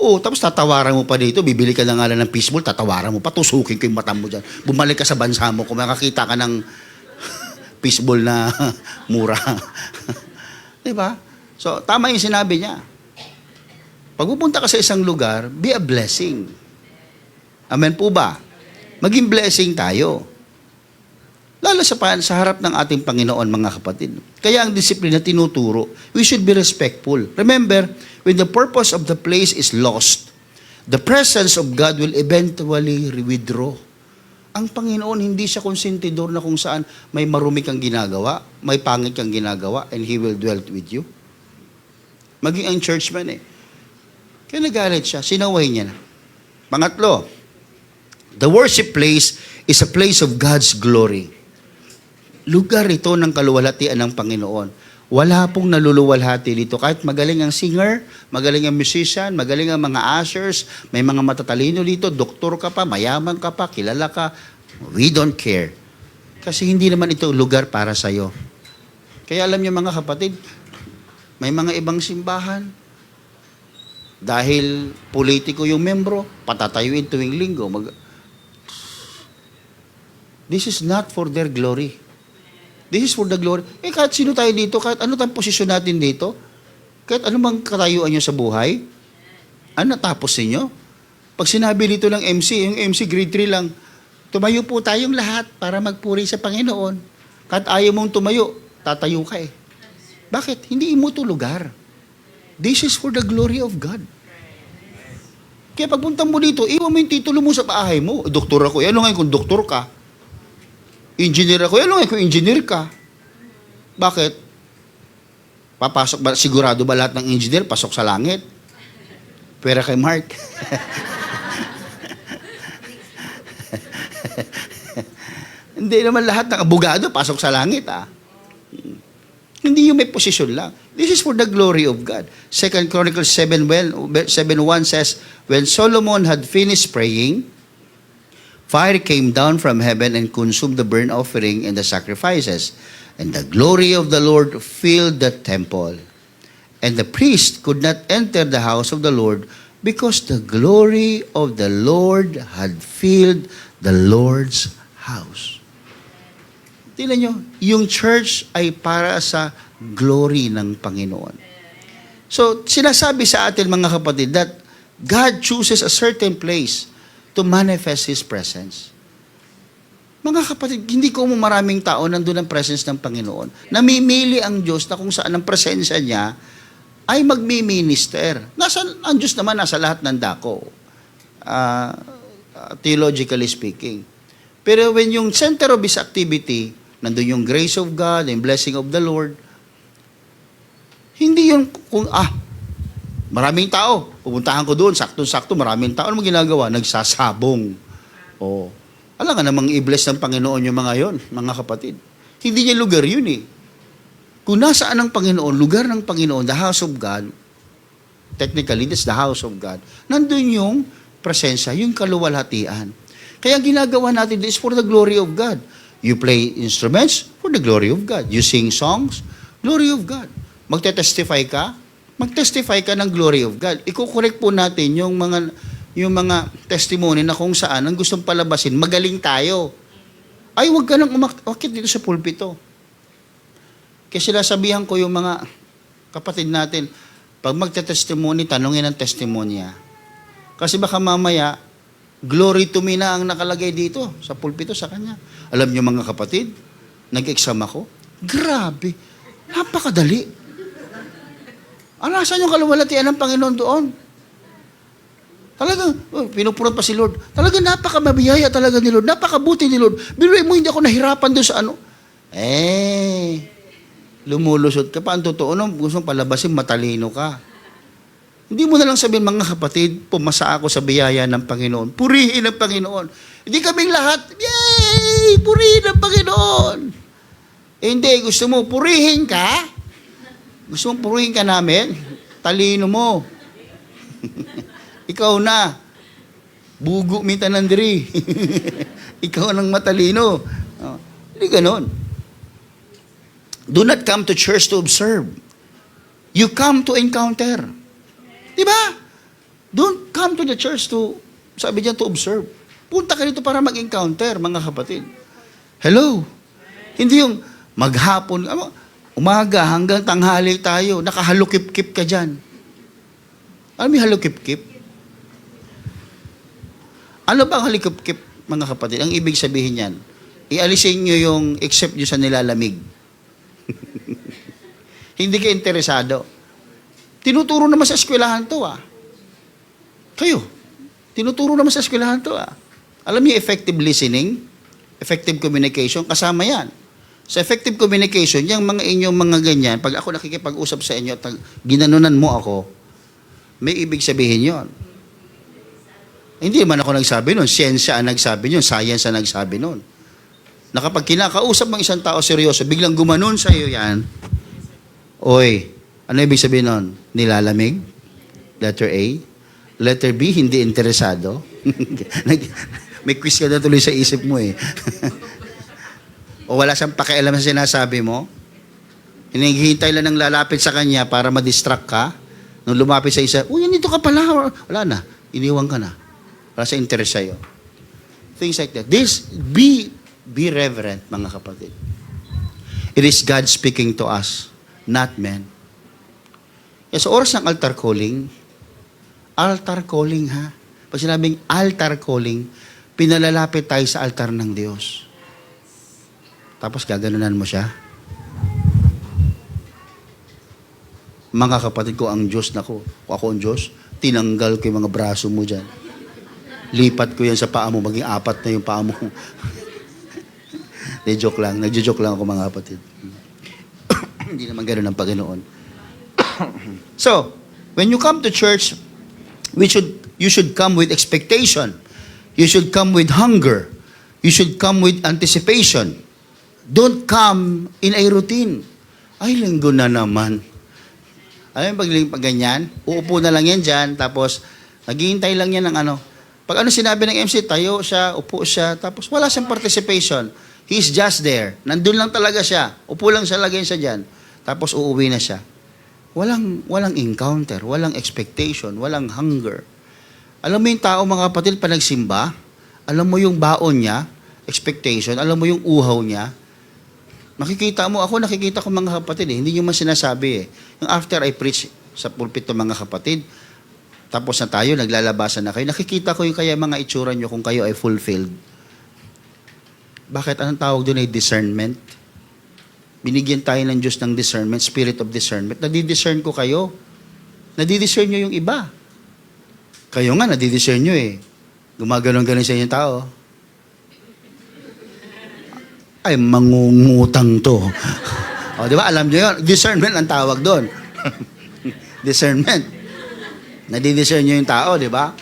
Speaker 1: Tapos tatawaran mo pa dito, bibili ka na nga lang ng fishball, tatawaran mo pa, tusukin ko yung mata mo dyan. Bumalik ka sa bansa mo, kung makakita ka ng fishball na mura. Diba? So, tama yung sinabi niya. Pag pupunta ka sa isang lugar, be a blessing. Amen po ba? Maging blessing tayo. Lalo sa harap ng ating Panginoon, mga kapatid. Kaya ang disiplina tinuturo, we should be respectful. Remember, when the purpose of the place is lost, the presence of God will eventually withdraw. Ang Panginoon, hindi siya konsentidor na kung saan may marumi kang ginagawa, may pangit kang ginagawa, and He will dwell with you. Maging ang churchman Kaya nagalit siya, sinaway niya na. Pangatlo, the worship place is a place of God's glory. Lugar ito ng kaluwalhatian ng Panginoon. Wala pong naluluwalhati dito. Kahit magaling ang singer, magaling ang musician, magaling ang mga ushers, may mga matatalino dito, doktor ka pa, mayaman ka pa, kilala ka. We don't care. Kasi hindi naman ito lugar para sa'yo. Kaya alam niyo mga kapatid, may mga ibang simbahan, dahil politiko yung membro, patatayuin tuwing linggo. This is not for their glory. This is for the glory. Kahit sino tayo dito, kahit ano tayong posisyon natin dito, kahit ano bang katayuan nyo sa buhay, ano natapos ninyo? Pag sinabi dito ng MC, yung MC grade 3 lang, tumayo po tayong lahat para magpuri sa Panginoon. Kahit ayaw mong tumayo, tatayo ka Bakit? Hindi mo ito lugar. This is for the glory of God. Kaya pagpunta mo dito, iwan mo yung titulo mo sa bahay mo. Doktor ako. Ano ngayon kung doktor ka? Engineer ako. Ano kung engineer ka? Bakit? Papasok ba, sigurado ba lahat ng engineer pasok sa langit? Pera kay Mark. Hindi naman lahat ng abogado pasok sa langit, Hindi yung may posisyon lang. This is for the glory of God. 2 Chronicles 7:1 says, when Solomon had finished praying, fire came down from heaven and consumed the burnt offering and the sacrifices. And the glory of the Lord filled the temple. And the priest could not enter the house of the Lord because the glory of the Lord had filled the Lord's house. Tingnan nyo, yung church ay para sa glory ng Panginoon. So, sinasabi sa atin mga kapatid that God chooses a certain place to manifest His presence. Mga kapatid, hindi ko mo maraming tao nandun ang presence ng Panginoon. Namimili ang Diyos na kung saan ang presensya niya ay magmi-minister. Ang Diyos naman nasa lahat ng dako. Theologically speaking. Pero when yung center of His activity, nandun yung grace of God, yung blessing of the Lord, hindi yun kung, maraming tao, pupuntahan ko doon, sakto-sakto, maraming tao, ano mo ginagawa? Nagsasabong. Alam nga namang i-bless ng Panginoon yung mga yon, mga kapatid. Hindi niya lugar yun Kung nasaan ang Panginoon, lugar ng Panginoon, the house of God, technically, that's the house of God, nandun yung presensya, yung kaluwalhatian. Kaya ginagawa natin this for the glory of God. You play instruments for the glory of God. You sing songs, glory of God. Magte-testify ka ng glory of God. Iko-correct po natin yung mga testimony na kung saan ang gustong palabasin, magaling tayo. Ay, wag ka nang umakit dito sa pulpito. Kasi sinasabihan ko yung mga kapatid natin, pag magte-testimony, tanungin ang testimonya. Kasi baka mamaya, glory to me na ang nakalagay dito sa pulpito sa kanya. Alam niyo mga kapatid, nag-exam ako. Grabe, napakadali. Alasan yung kaluwalhatian ng Panginoon doon. Talagang, pinupurot pa si Lord. Talagang napakamabiyaya talaga ni Lord. Napakabuti ni Lord. Biruin mo, hindi ako nahirapan doon sa ano. Lumulusot ka pa. Ang totoo nung gusto palabasin, matalino ka. Hindi mo na lang sabihin, mga kapatid, pumasa ako sa biyaya ng Panginoon. Purihin ang Panginoon. Hindi kaming lahat, yay! Purihin ang Panginoon. Hindi, gusto mo, purihin ka? Gusto mo purihin ka namin? Talino mo. Ikaw na. Bugo mitanandri. Ikaw nang matalino. Hindi ganon. Do not come to church to observe. You come to encounter. Diba? Don't come to the church to, sabi diyan, to observe. Punta ka dito para mag-encounter, mga kapatid. Hello? Hindi yung maghapon, umaga hanggang tanghali tayo, nakahalukip-kip ka dyan. Alam mo yung halukip-kip? Ano ba ang halukip-kip, mga kapatid? Ang ibig sabihin yan, ialisin nyo yung except nyo sa nilalamig. Hindi ka interesado. Tinuturo naman sa eskwelahan to, Kayo, tinuturo naman sa eskwelahan to, Alam niyo, effective listening, effective communication, kasama yan. Sa effective communication, yung mga inyong mga ganyan, pag ako nakikipag-usap sa inyo, ginanunan mo ako, may ibig sabihin yon. Hindi man ako nagsabi nun, siyensya ang nagsabi nun, science ang nagsabi nun. Na kapag kinakausap ng isang tao seryoso, biglang gumanon sa iyo yan, oy, ano ibig sabihin nun? Nilalamig? Letter A. Letter B, hindi interesado. May quiz ka na tuloy sa isip mo O wala siyang pakialam sa sinasabi mo. Hinihintay lang ng lalapit sa kanya para ma-distract ka. Nung lumapit sa isa, nandito ka pala. Wala na. Iniwan ka na. Wala sa interest sa'yo. Things like that. Be reverent, mga kapatid. It is God speaking to us, not men. Sa oras ng altar calling ha. Pag sinabing altar calling, pinalalapit tayo sa altar ng Diyos. Tapos gaganunan mo siya. Mga kapatid ko, ang Diyos na ko. Kung ako ang Diyos, tinanggal ko yung mga braso mo dyan. Lipat ko yan sa paa mo, maging 4 na yung paa mo. Joke lang. Nagjo-joke lang ako mga kapatid. Hindi naman ganoon ang Panginoon. So, when you come to church, you should come with expectation. You should come with hunger. You should come with anticipation. Don't come in a routine. Ay, linggo na naman. Alam mo, pag ganyan, uupo na lang yan dyan, tapos naghihintay lang yan ng ano. Pag ano sinabi ng MC, tayo siya, upo siya, tapos wala siyang participation. He's just there. Nandun lang talaga siya. Upo lang siya, lagay siya dyan. Tapos uuwi na siya. Walang encounter, walang expectation, walang hunger. Alam mo yung tao, mga kapatid, pa nagsimba, alam mo yung baon niya, expectation, alam mo yung uhaw niya, makikita mo, ako nakikita ko mga kapatid hindi nyo man sinasabi Yung after I preach sa pulpit to mga kapatid, tapos na tayo, naglalabasan na kayo, nakikita ko yung kaya mga itsura nyo kung kayo ay fulfilled. Bakit? Anong tawag doon ay discernment? Binigyan tayo ng Diyos ng discernment, spirit of discernment. Nadidiscern ko kayo. Nadidiscern nyo yung iba. Kayo nga, nadidiscern nyo Gumaganon-ganon sa inyong tao. Ay, mangungutang to. O, di ba? Alam nyo yun. Discernment ang tawag doon. Discernment. Nadidiscern nyo yung tao, di ba?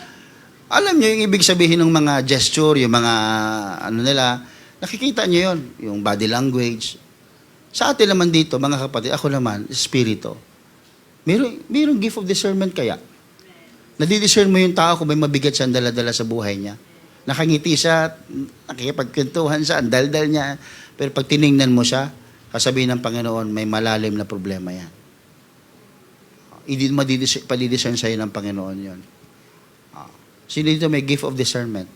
Speaker 1: Alam nyo yung ibig sabihin ng mga gesture, yung mga, ano nila, nakikita nyo yun. Yung body language. Sa atin naman dito, mga kapatid, ako naman, espiritu. Mayroong gift of discernment kaya. Nadidiscern mo yung tao kung may mabigat siyang dala-dala sa buhay niya. Nakangiti siya, nakikipagkwentuhan siya, ang daldal niya. Pero pag tiningnan mo siya, kasabihin ng Panginoon, may malalim na problema yan. Hindi padidiscern sa'yo ng Panginoon yun. Sino dito may gift of discernment?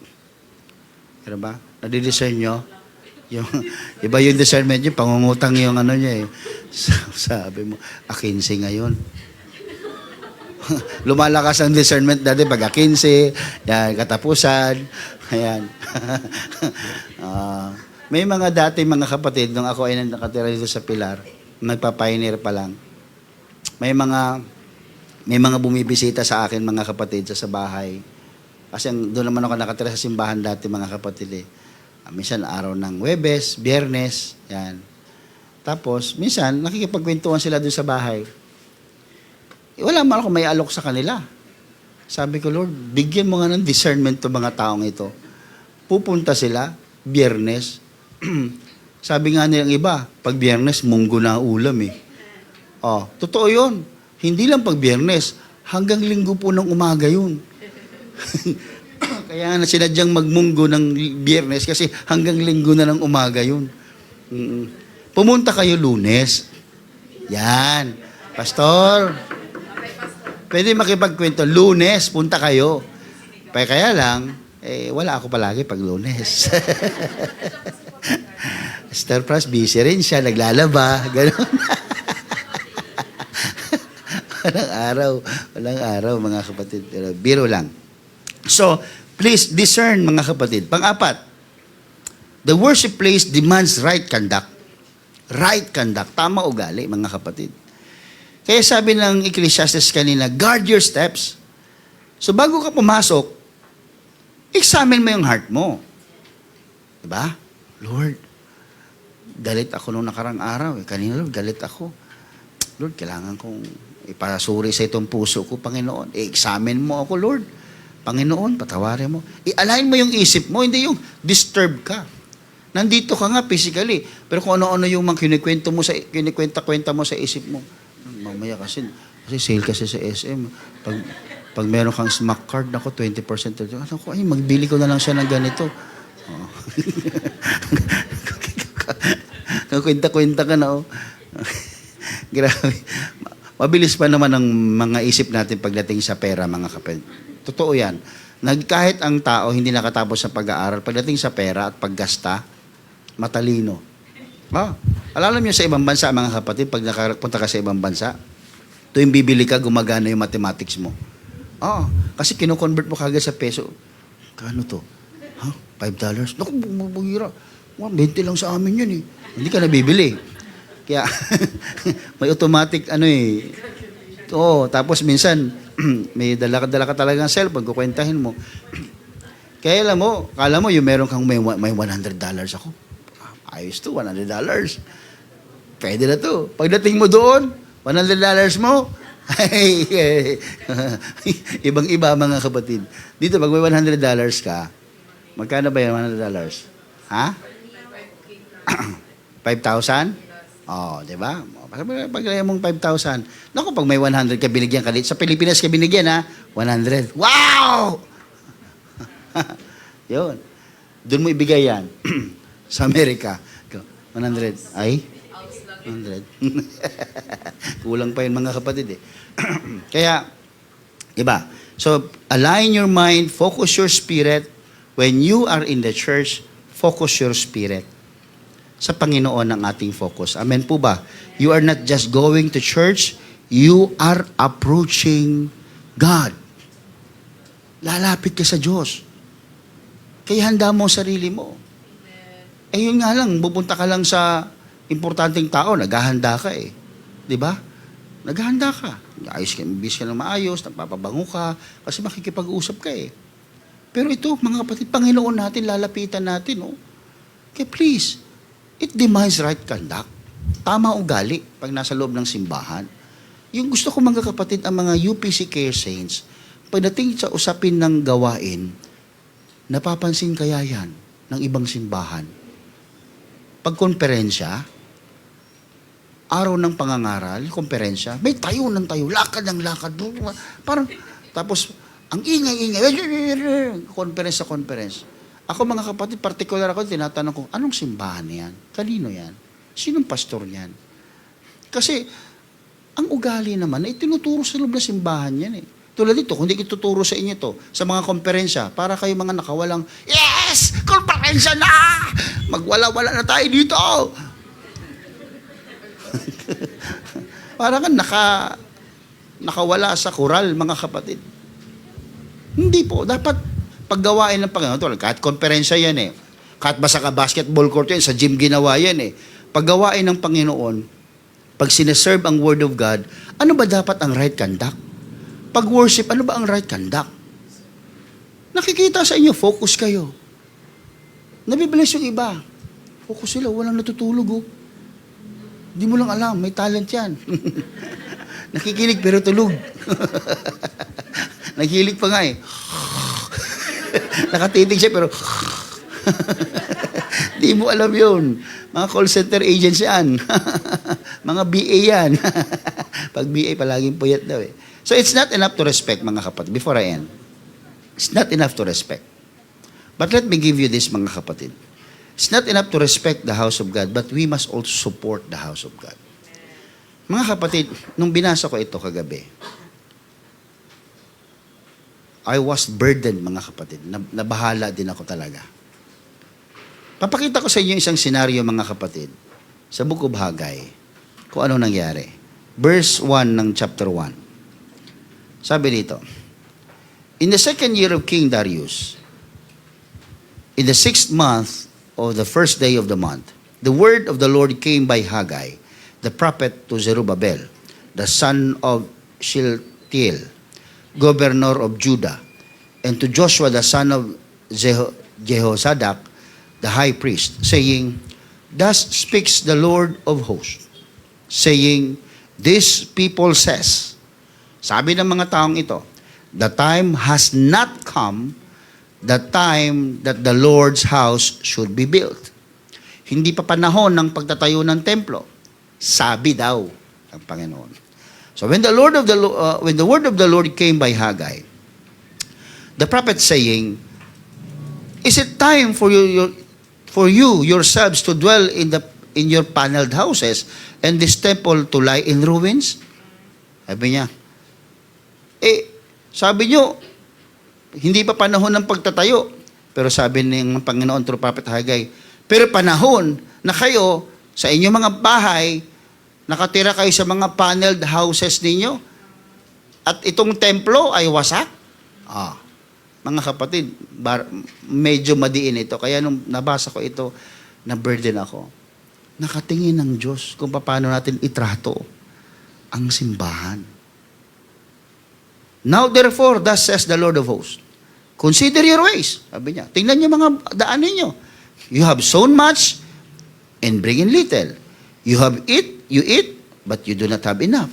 Speaker 1: Pero ba? Nadidiscern nyo? Yung, iba yung discernment nyo, pangungutang yung ano niya Sabi mo, 15 ngayon. Lumalakas ang discernment dati pag 15, yan, katapusan, ayan. May mga dati mga kapatid, nung ako ay nakatira dito sa Pilar, nagpa-pioneer pa lang, may mga bumibisita sa akin mga kapatid sa bahay. Kasi doon naman ako nakatira sa simbahan dati mga kapatid minsan araw ng Huwebes, Biyernes, yan. Tapos, minsan, nakikipagkwentuhan sila doon sa bahay. Wala man ako may alok sa kanila. Sabi ko, Lord, bigyan mo nga ng discernment to mga taong ito. Pupunta sila, Biyernes. Sabi nga nilang iba, pag Biyernes, munggo na ulam totoo yun. Hindi lang pag Biyernes, hanggang Linggo po ng umaga yun. Kaya na sinadyang magmunggo ng Biyernes kasi hanggang Linggo na ng umaga yun. Pumunta kayo Lunes. Yan. Pastor, pwede makipagkwento. Lunes, punta kayo. Kaya lang, wala ako palagi pag Lunes. Star Plus, busy rin siya, naglalaba, gano'n. Walang araw, mga kapatid. Pero biro lang. So, please discern, mga kapatid. Pang-apat, the worship place demands right conduct. Right conduct. Tama ugali, mga kapatid. Kaya sabi ng Ecclesiastes kanina, guard your steps. So bago ka pumasok, examine mo yung heart mo. Diba? Lord, galit ako nung nakarang araw. Kanina, Lord, galit ako. Lord, kailangan kong ipasuri sa itong puso ko, Panginoon. I-examine mo ako, Lord. Panginoon, patawarin mo. I-align mo yung isip mo, hindi yung disturb ka. Nandito ka nga physically, pero kung ano-ano yung mga kinikwenta-kwenta mo sa isip mo. Mamaya kasi sale kasi sa SM. Pag meron kang smack card, ako 20%. Ay, magbili ko na lang siya ng ganito. Kwenta-kwenta ka na, Grabe. Mabilis pa naman ang mga isip natin pagdating sa pera, mga kapatid. Totoo yan. Kahit ang tao hindi nakatapos sa pag-aaral, pagdating sa pera at paggasta, matalino. Alam niyo sa ibang bansa, mga kapatid, pag nakapunta ka sa ibang bansa, tuwing bibili ka, gumagana yung mathematics mo. Kasi kino-convert mo kagad sa peso. Kano to? $5? Naku, bugira. 20 lang sa amin yun Hindi ka nabibili. Kaya, may automatic, tapos minsan, may dala ka talagang cellphone, kukwentahin mo. Kaya kala mo, yung meron kang may $100 ako. Ayos to, $100. Pwede na to. Pagdating mo doon, $100 mo, ay, ibang-iba mga kapatid. Dito, pag may $100 ka, magkano ba yan $100? Ha? 5,000? Oh, di ba? Pag mong 5,000, naku, pag may 100 ka binigyan ka dito, sa Pilipinas ka binigyan, ha? 100. Wow! Yun. Doon mo ibigay yan. Sa Amerika. 100. Ay? 100. Kulang pa yun mga kapatid eh. Kaya, iba. So, align your mind, focus your spirit. When you are in the church, focus your spirit sa Panginoon ang ating focus. Amen po ba? You are not just going to church, you are approaching God. Lalapit ka sa Diyos. Kaya handa mo ang sarili mo. Eh yun nga lang, pupunta ka lang sa importanteng tao, naghahanda ka eh. Di ba? Naghahanda ka. Ayos ka, bis ka ng maayos, nagpapabango ka, kasi makikipag-usap ka eh. Pero ito, mga kapatid, Panginoon natin, lalapitan natin, oh. Kaya please, it demands right conduct. Tama ugali pag nasa loob ng simbahan. Yung gusto ko mga kapatid, ang mga UPC Care Saints, pagdating sa usapin ng gawain, napapansin kaya yan ng ibang simbahan. Pag konferensya, araw ng pangangaral, konferensya, may tayo ng tayo, lakad ng lakad. Parang, tapos, ang ingay-ingay, conference sa conference. Ako mga kapatid, particular ako, tinatanong ko, anong simbahan yan? Kanino yan? Sinong pastor yan? Kasi, ang ugali naman, ay tinuturo sa loob ng simbahan yan eh. Tulad dito, kung hindi ko tuturo sa inyo to, sa mga konferensya, para kayo mga nakawalang, yes! Konferensya na! Magwala-wala na tayo dito! Para kang nakawala sa koral, mga kapatid. Hindi po. Dapat paggawain ng Panginoon. Kahit konferensya yan eh. Kahit basta ka basketball court yan, sa gym ginawa yan eh. Paggawain ng Panginoon, pag sineserve ang Word of God, ano ba dapat ang right conduct? Pag worship, ano ba ang right conduct? Nakikita sa inyo, focus kayo. Nabibless yung iba. Focus sila, walang natutulog oh. Hindi mo lang alam, may talent yan. Nakikinig pero tulog. Naghilig pa nga eh. Nakatitig siya pero di mo alam yun. Mga call center agents yan. Mga BA yan. Pag BA, palaging puyat daw eh. So it's not enough to respect, mga kapatid. Before I end, it's not enough to respect. But let me give you this, mga kapatid. It's not enough to respect the house of God, but we must also support the house of God. Mga kapatid, nung binasa ko ito kagabi, I was burdened, mga kapatid. Nabahala din ako talaga. Papakita ko sa inyo isang senaryo, mga kapatid, sa Book of Haggai, kung ano nangyari. Verse 1 ng chapter 1. Sabi dito, in the second year of King Darius, in the 6th month of the first day of the month, the word of the Lord came by Haggai, the prophet, to Zerubbabel, the son of Shealtiel, governor of Judah, and to Joshua, the son of Jehozadak, the high priest, saying, thus speaks the Lord of hosts, saying, this people says, sabi ng mga taong ito, the time has not come, the time that the Lord's house should be built. Hindi pa panahon ng pagtatayo ng templo. Sabi daw ng Panginoon. So when the word of the Lord came by Haggai, the prophet saying, is it time for you yourselves to dwell in your paneled houses and this temple to lie in ruins? Sabi niya, sabi niyo, hindi pa panahon ng pagtatayo. Pero sabi ng Panginoon through Prophet Haggai, pero panahon na kayo sa inyong mga bahay, nakatira kayo sa mga paneled houses ninyo, at itong templo ay wasak. Mga kapatid, medyo madiin ito. Kaya nung nabasa ko ito, na-burden ako. Nakatingin ng Diyos kung paano natin itrato ang simbahan. Now therefore, thus says the Lord of hosts, consider your ways. Sabi niya, tingnan niyo mga daan ninyo. You have sown much, and bring in little. You eat, but you do not have enough.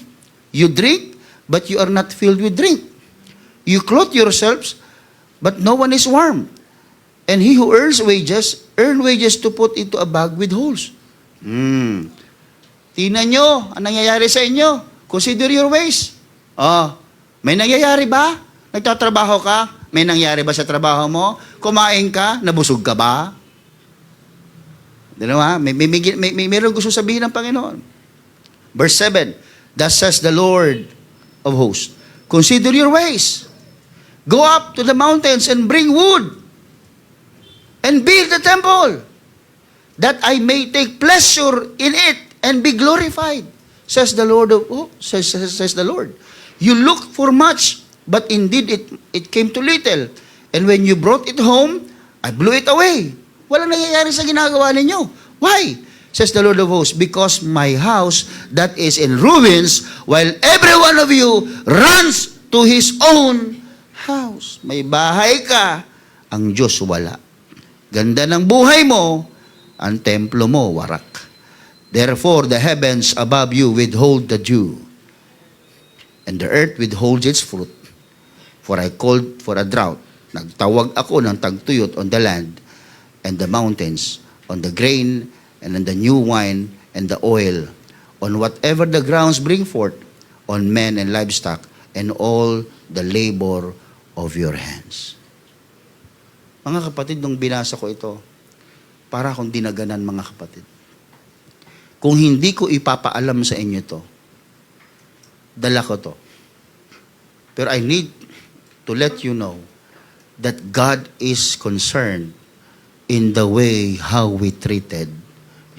Speaker 1: You drink, but you are not filled with drink. You clothe yourselves, but no one is warm. And he who earn wages to put into a bag with holes. Tingnan nyo, ang nangyayari sa inyo. Consider your ways. May nangyayari ba? Nagtatrabaho ka? May nangyayari ba sa trabaho mo? Kumain ka? Nabusog ka ba? Dalawa, may meron gusto sabihin ng Panginoon. Verse 7, thus says the Lord of hosts, consider your ways. Go up to the mountains and bring wood and build the temple, that I may take pleasure in it and be glorified, says the Lord says the Lord. You looked for much, but indeed it came to little. And when you brought it home, I blew it away. Walang nangyayari sa ginagawa ninyo. Why? Says the Lord of hosts, because my house that is in ruins, while every one of you runs to his own house. May bahay ka, ang Diyos wala. Ganda ng buhay mo, ang templo mo warak. Therefore, the heavens above you withhold the dew, and the earth withholds its fruit. For I called for a drought. Nagtawag ako ng tagtuyot on the land, and the mountains, on the grain, and on the new wine, and the oil, on whatever the grounds bring forth, on men and livestock, and all the labor of your hands. Mga kapatid, nung binasa ko ito, para akong dinaganan, mga kapatid. Kung hindi ko ipapaalam sa inyo to, dala ko to. Pero I need to let you know that God is concerned in the way how we treated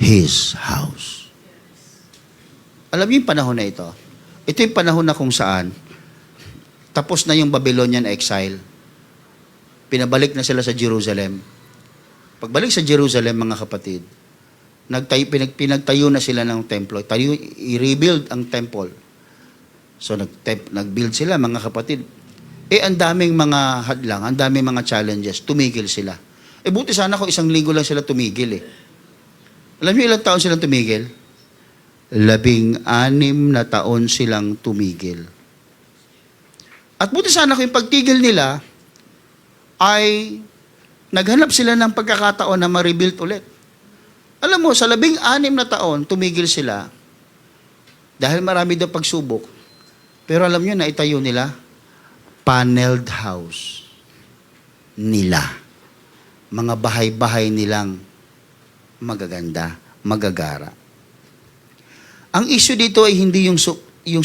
Speaker 1: His house. Alam niyo yung panahon na ito? Ito yung panahon na kung saan tapos na yung Babylonian exile. Pinabalik na sila sa Jerusalem. Pagbalik sa Jerusalem, mga kapatid, pinagtayo na sila ng templo. I-rebuild ang temple. So, nag-build sila, mga kapatid. Ang daming mga hadlang, ang daming mga challenges. Tumigil sila. Buti sana kung 1 linggo lang sila tumigil Alam niyo ilang taon silang tumigil? 16 na taon silang tumigil. At buti sana kung yung pagtigil nila ay naghanap sila ng pagkakataon na ma-rebuild ulit. Alam mo, sa 16 na taon, tumigil sila dahil marami daw pagsubok. Pero alam niyo, naitayo nila, paneled house nila. Mga bahay-bahay nilang magaganda, magagara. Ang issue dito ay hindi yung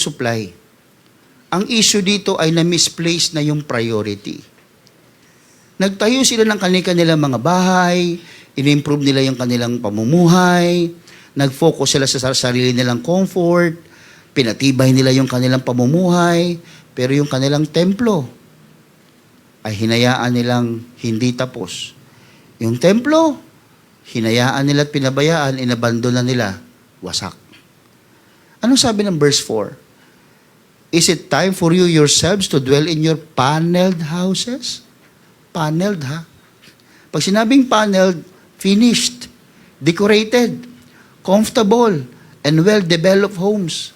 Speaker 1: supply. Ang issue dito ay na-misplace na yung priority. Nagtayo sila ng kanilang mga bahay, in-improve nila yung kanilang pamumuhay, nag-focus sila sa sarili nilang comfort, pinatibay nila yung kanilang pamumuhay, pero yung kanilang templo ay hinayaan nilang hindi tapos. Yung templo, hinayaan nila at pinabayaan, inabandon na nila, wasak. Anong sabi ng verse 4? Is it time for you yourselves to dwell in your paneled houses? Paneled, ha? Pag sinabing paneled, finished, decorated, comfortable, and well-developed homes.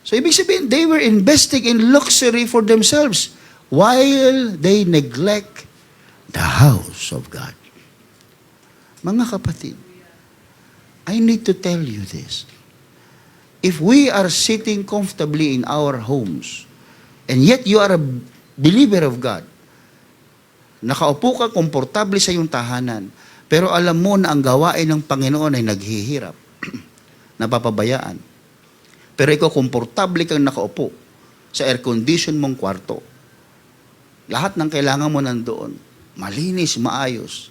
Speaker 1: So, ibig sabihin, they were investing in luxury for themselves while they neglect the house of God. Mga kapatid, I need to tell you this. If we are sitting comfortably in our homes, and yet you are a believer of God, nakaupo ka komportable sa iyong tahanan, pero alam mo na ang gawain ng Panginoon ay naghihirap, napapabayaan. Pero ikaw komportable kang nakaupo sa air-condition mong kwarto. Lahat ng kailangan mo nandoon, malinis, maayos.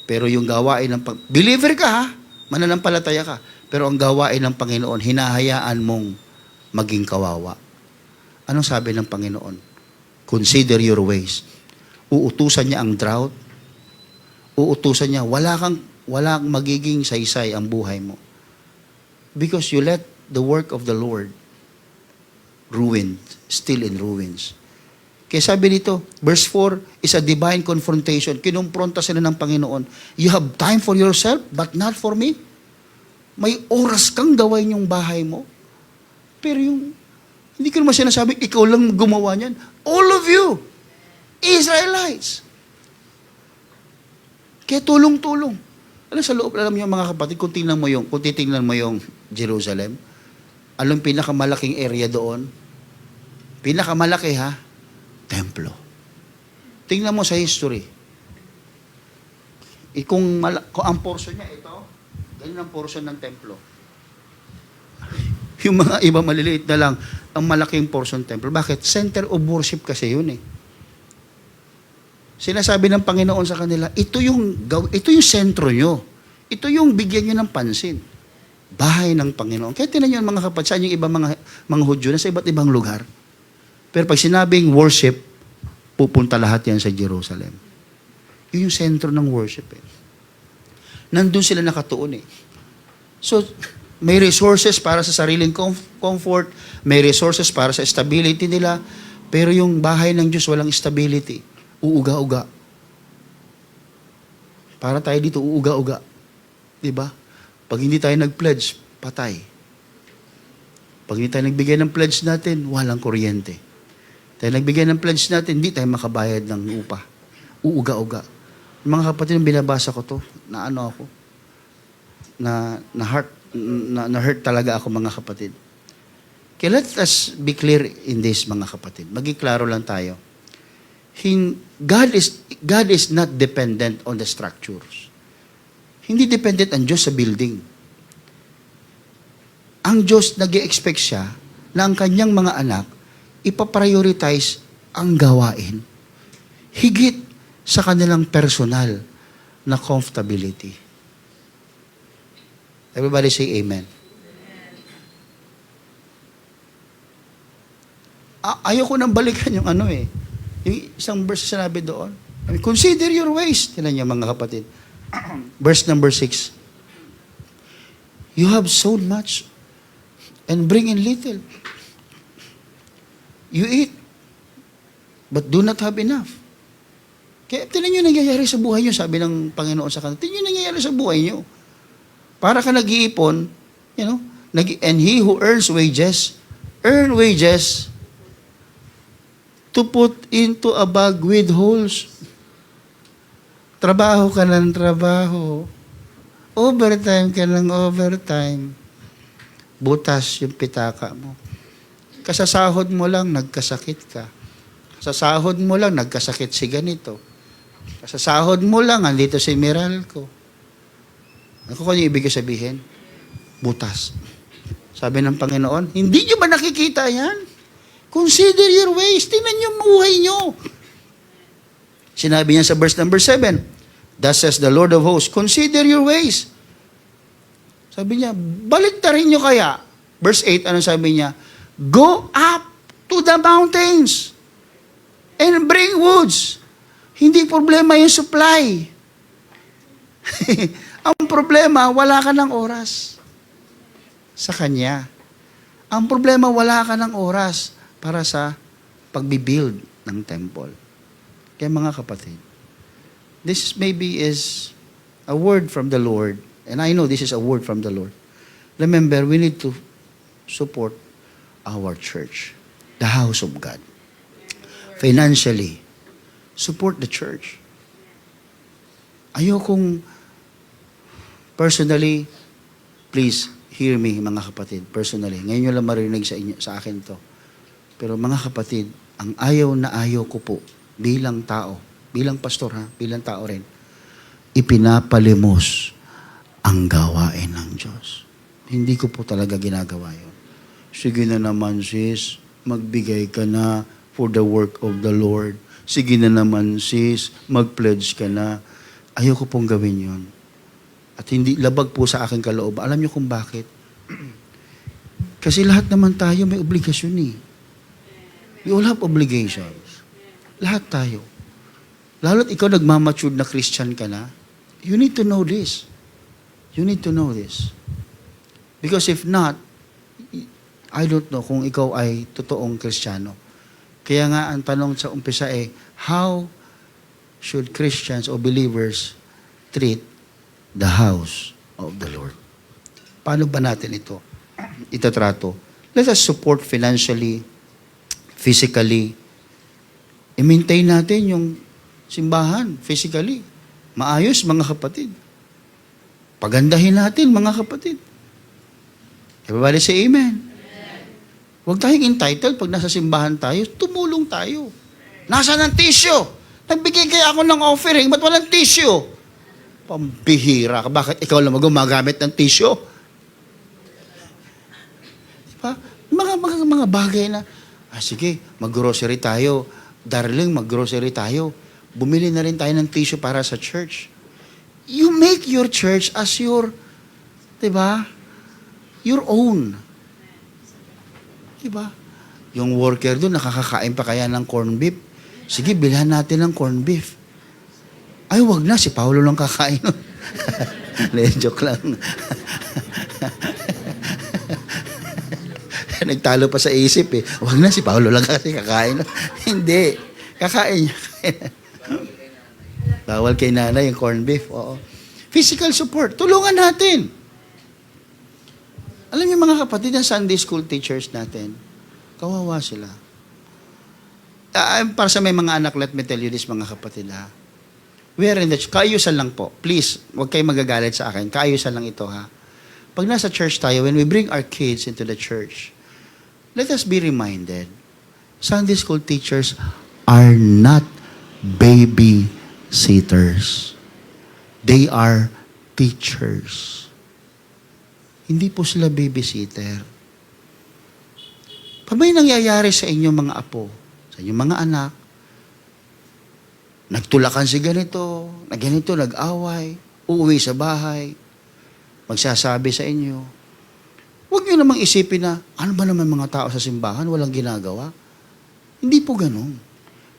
Speaker 1: Pero yung gawain ng believer ka ha, mananampalataya ka, pero ang gawain ng Panginoon, hinahayaan mong maging kawawa. Anong sabi ng Panginoon? Consider your ways. Uutusan niya ang drought. Uutusan niya, wala kang magiging saysay ang buhay mo. Because you let the work of the Lord ruined, still in ruins. Kaya sabi dito, verse 4 is a divine confrontation. Kinumpronta sila ng Panginoon. You have time for yourself, but not for me. May oras kang gawain yung bahay mo. Pero hindi ko naman sinasabi, ikaw lang gumawa niyan. All of you, Israelites. Kaya tulong-tulong. Sa loob, alam niyo mga kapatid, kung titingnan mo yung Jerusalem, alam pinakamalaking area doon? Pinakamalaki templo. Tingnan mo sa history. Kung ang portion niya ito, ganyan ang portion ng templo. Yung mga iba maliliit na lang, ang malaking portion ng templo. Bakit? Center of worship kasi yun Sinasabi ng Panginoon sa kanila, ito yung sentro nyo. Ito yung bigyan nyo ng pansin. Bahay ng Panginoon. Kaya tinan nyo mga kapatid, saan yung iba mga Hudyo na sa iba't ibang lugar. Pero pag sinabing worship, pupunta lahat yan sa Jerusalem. Yun yung sentro ng worship Nandun sila nakatuon So, may resources para sa sariling comfort, may resources para sa stability nila, pero yung bahay ng Diyos walang stability. Uuga-uga. Para tayo dito, uuga-uga. Diba? Pag hindi tayo nag-pledge, patay. Pag hindi tayo nagbigay ng pledge natin, walang kuryente. Tayo nagbigay ng pledge natin, hindi tayo makabayad ng upa. Uuga-uga. Mga kapatid, binabasa ko to, na ako, na hurt talaga ako mga kapatid. Okay, let us be clear in this mga kapatid. Maging klaro lang tayo. God is not dependent on the structures. Hindi dependent ang Diyos sa building. Ang Diyos nag-i-expect siya na ang kanyang mga anak ipaprioritize ang gawain higit sa kanilang personal na comfortability. Everybody say amen. Ayoko nang balikan yung yung isang verse sinabi doon. Consider your ways. Tinan niyo mga kapatid. Verse number 6. You have sown much and bring in little. You eat, but do not have enough. Kaya tinan niyo nangyayari sa buhay niyo, sabi ng Panginoon sa kanila. Tinan niyo nangyayari sa buhay niyo. Para ka nag-iipon, and he who earn wages to put into a bag with holes. Trabaho ka ng trabaho. Overtime ka ng overtime. Butas yung pitaka mo. Kasasahod mo lang, nagkasakit ka. Kasasahod mo lang, nagkasakit si ganito. Kasasahod mo lang, andito si Meralco. Ako kung yung ibig sabihin? Butas. Sabi ng Panginoon, hindi nyo ba nakikita yan? Consider your ways. Tingnan yung buhay nyo. Sinabi niya sa verse number 7, thus says the Lord of hosts, consider your ways. Sabi niya, baliktarin nyo kaya. Verse 8, ano sabi niya? Go up to the mountains and bring woods. Hindi problema yung supply. Ang problema, wala ka ng oras sa Kanya. Ang problema, wala ka ng oras para sa pagbibuild ng temple. Kaya mga kapatid, this maybe is a word from the Lord, and I know this is a word from the Lord. Remember, we need to support our church, the house of God. Financially, support the church. Ayokong personally, please hear me mga kapatid, personally. Ngayon nyo lang marinig sa akin to. Pero mga kapatid, ang ayaw na ayaw ko po bilang tao, bilang pastor bilang tao rin, ipinapalimos ang gawain ng Diyos. Hindi ko po talaga ginagawa yun. Sige na naman sis, magbigay ka na for the work of the Lord. Sige na naman sis, mag-pledge ka na. Ayoko pong gawin yun. At hindi labag po sa aking kaloob. Alam niyo kung bakit? Kasi lahat naman tayo may obligasyon We all have obligations. Lahat tayo. Lalo't ikaw nagmamature na Christian ka na, you need to know this. You need to know this. Because if not, I don't know kung ikaw ay totoong Kristiyano. Kaya nga ang tanong sa umpisa how should Christians or believers treat the house of the Lord? Paano ba natin ito itatrato? Let us support financially, physically. I-maintain natin yung simbahan, physically. Maayos, mga kapatid. Pagandahin natin, mga kapatid. Everybody say amen. Huwag tayong entitled pag nasa simbahan tayo, tumulong tayo. Nasaan ang tissue? Nagbigay kaya ako ng offering, ba't walang tissue? Pambihira ka. Bakit ikaw lang gumagamit ng tissue? Diba? Mga bagay na, sige, mag-grocery tayo. Darling, mag-grocery tayo. Bumili na rin tayo ng tissue para sa church. You make your church as your, diba? Your own. Diba? Yung worker doon, nakakakain pa kaya ng corn beef. Sige, bilhan natin ng corn beef. Ay, wag na. Si Paulo lang kakain nun. Joke lang. Nagtalo pa sa isip eh. Wag na, si Paulo lang kasi kakain nun. Hindi. Kakain niya. Bawal kay nanay yung corn beef. Oo. Physical support. Tulungan natin. Alam niyo mga kapatid, ang Sunday school teachers natin, kawawa sila. Para sa may mga anak, let me tell you this mga kapatid ha. We are in the church. Kaayusan lang po. Please, huwag kayong magagalit sa akin. Kaayusan lang ito ha. Pag nasa church tayo, when we bring our kids into the church, let us be reminded, Sunday school teachers are not babysitters. They are teachers. Hindi po sila babysitter. Pag may nangyayari sa inyong mga apo, sa inyong mga anak, nagtulakan si ganito, nag-away, uuwi sa bahay, magsasabi sa inyo, huwag nyo namang isipin na, ano ba naman mga tao sa simbahan, walang ginagawa? Hindi po ganun.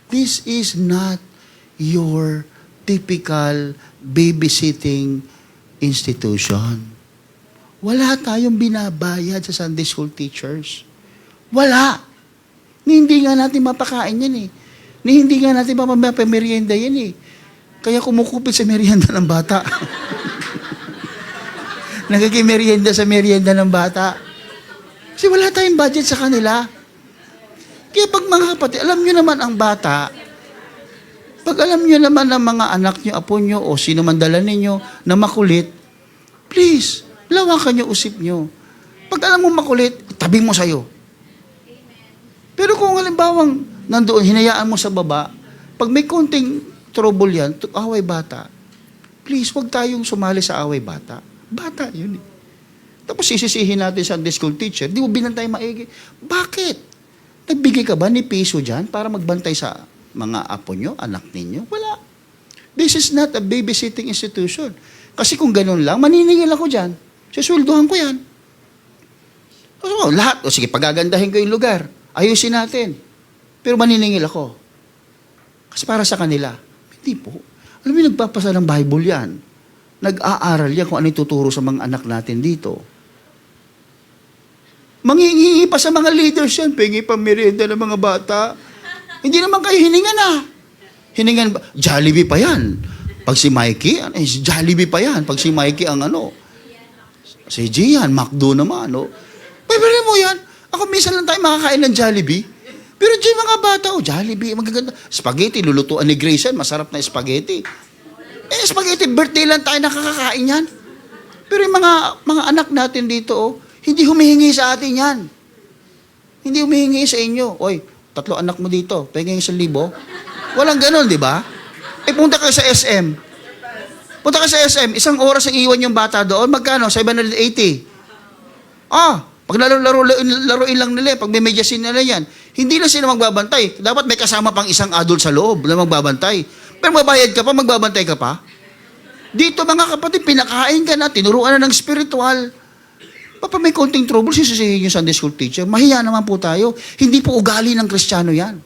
Speaker 1: This is not your typical babysitting institution. Wala tayong binabayad sa Sunday school teachers. Wala. Hindi nga natin mapakain yan eh. Hindi nga natin mapamerienda yan eh. Kaya kumukupit sa merienda ng bata. Nagkikimerienda sa merienda ng bata. Kasi wala tayong budget sa kanila. Kaya pag mga kapatid, alam nyo naman ang bata, pag alam nyo naman ang mga anak nyo, apo nyo, o sino man dala ninyo na makulit, please, lawakan nyo usip nyo. Pag alam mo makulit, tabi mo sa'yo. Pero kung halimbawang nandoon, hinayaan mo sa baba, pag may konting trouble yan, away bata, please, huwag tayong sumali sa away bata. Bata, yun eh. Tapos sisisihin natin sa Sunday school teacher, di mo binantay maigi. Bakit? Nagbigay ka ba ni piso dyan para magbantay sa mga apo nyo, anak ninyo? Wala. This is not a babysitting institution. Kasi kung ganun lang, maniningil ako dyan. Sisweldohan ko yan. So, lahat, sige, pagagandahin ko yung lugar. Ayusin natin. Pero maniningil ako. Kasi para sa kanila. Hindi po. Alam mo, nagpapasa ng Bible yan. Nag-aaral yan kung ano ituturo sa mga anak natin dito. Manghihingi pa sa mga leaders yan. Pengi pa merienda ng mga bata. Hindi naman kayo hiningan ah. Hiningan ba? Jollibee pa yan. Pag si Mikey, Jollibee pa yan. Pag si Mikey ang si Gian, McDo naman, Pwede mo yan. Ako minsan lang tayo makakain ng Jollibee. Pero dyan mga bata, Jollibee, magaganda. Spaghetti, lulutuan ni Grayson, masarap na spaghetti. Spaghetti, birthday lang tayo nakakakain yan. Pero yung mga anak natin dito, hindi humihingi sa atin yan. Hindi humihingi sa inyo. Oy, 3 anak mo dito, penging 1,000. Walang ganon, di ba? Punta kayo sa SM. Punta ka sa SM, 1 oras ang iwan yung bata doon, magkano? 780. Pag laruin lang nila, pag may medyasin nila yan, hindi na sila magbabantay. Dapat may kasama pang isang adult sa loob na magbabantay. Pero mabayad ka pa, magbabantay ka pa. Dito mga kapatid, pinakain ka na, tinuruan na ng spiritual. Papa may konting trouble, sisisihin yung Sunday school teacher. Mahiya naman po tayo. Hindi po ugali ng Kristiyano yan.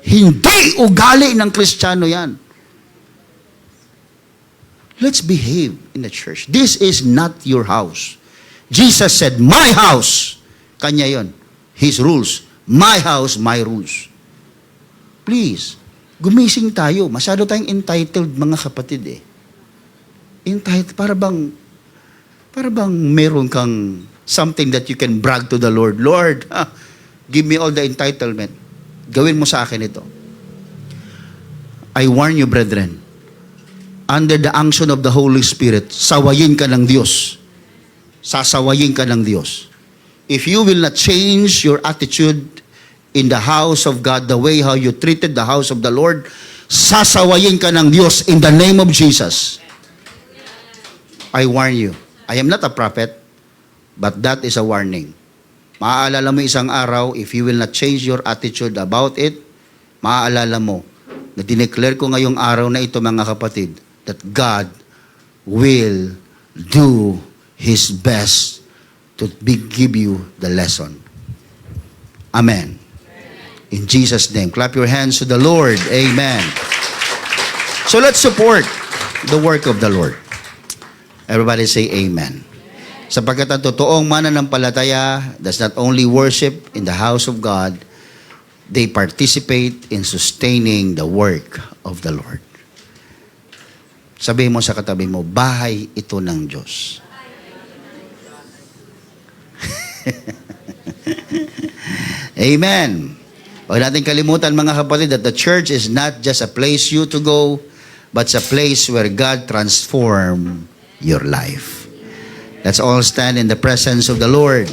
Speaker 1: Hindi ugali ng Kristiyano yan. Let's behave in the church. This is not your house. Jesus said, my house. Kanya yon. His rules. My house, my rules. Please, gumising tayo. Masyado tayong entitled mga kapatid eh. Entitled, para bang Para bang meron kang something that you can brag to the Lord. Lord, give me all the entitlement. Gawin mo sa akin ito. I warn you, brethren, under the unction of the Holy Spirit, sawayin ka ng Diyos. Sasawayin ka ng Diyos. If you will not change your attitude in the house of God, the way how you treated the house of the Lord, sasawayin ka ng Diyos in the name of Jesus. I warn you. I am not a prophet, but that is a warning. Maaalala mo isang araw, if you will not change your attitude about it, maaalala mo, na dineclare ko ngayong araw na ito, mga kapatid, that God will do His best to give you the lesson. Amen. In Jesus' name. Clap your hands to the Lord. Amen. So let's support the work of the Lord. Everybody say amen. Sapagkat ang totoong mananampalataya does not only worship in the house of God, they participate in sustaining the work of the Lord. Sabihin mo sa katabi mo, bahay ito ng Diyos. Amen. Huwag natin kalimutan, mga kapatid, that the church is not just a place you to go, but it's a place where God transform your life. Let's all stand in the presence of the Lord.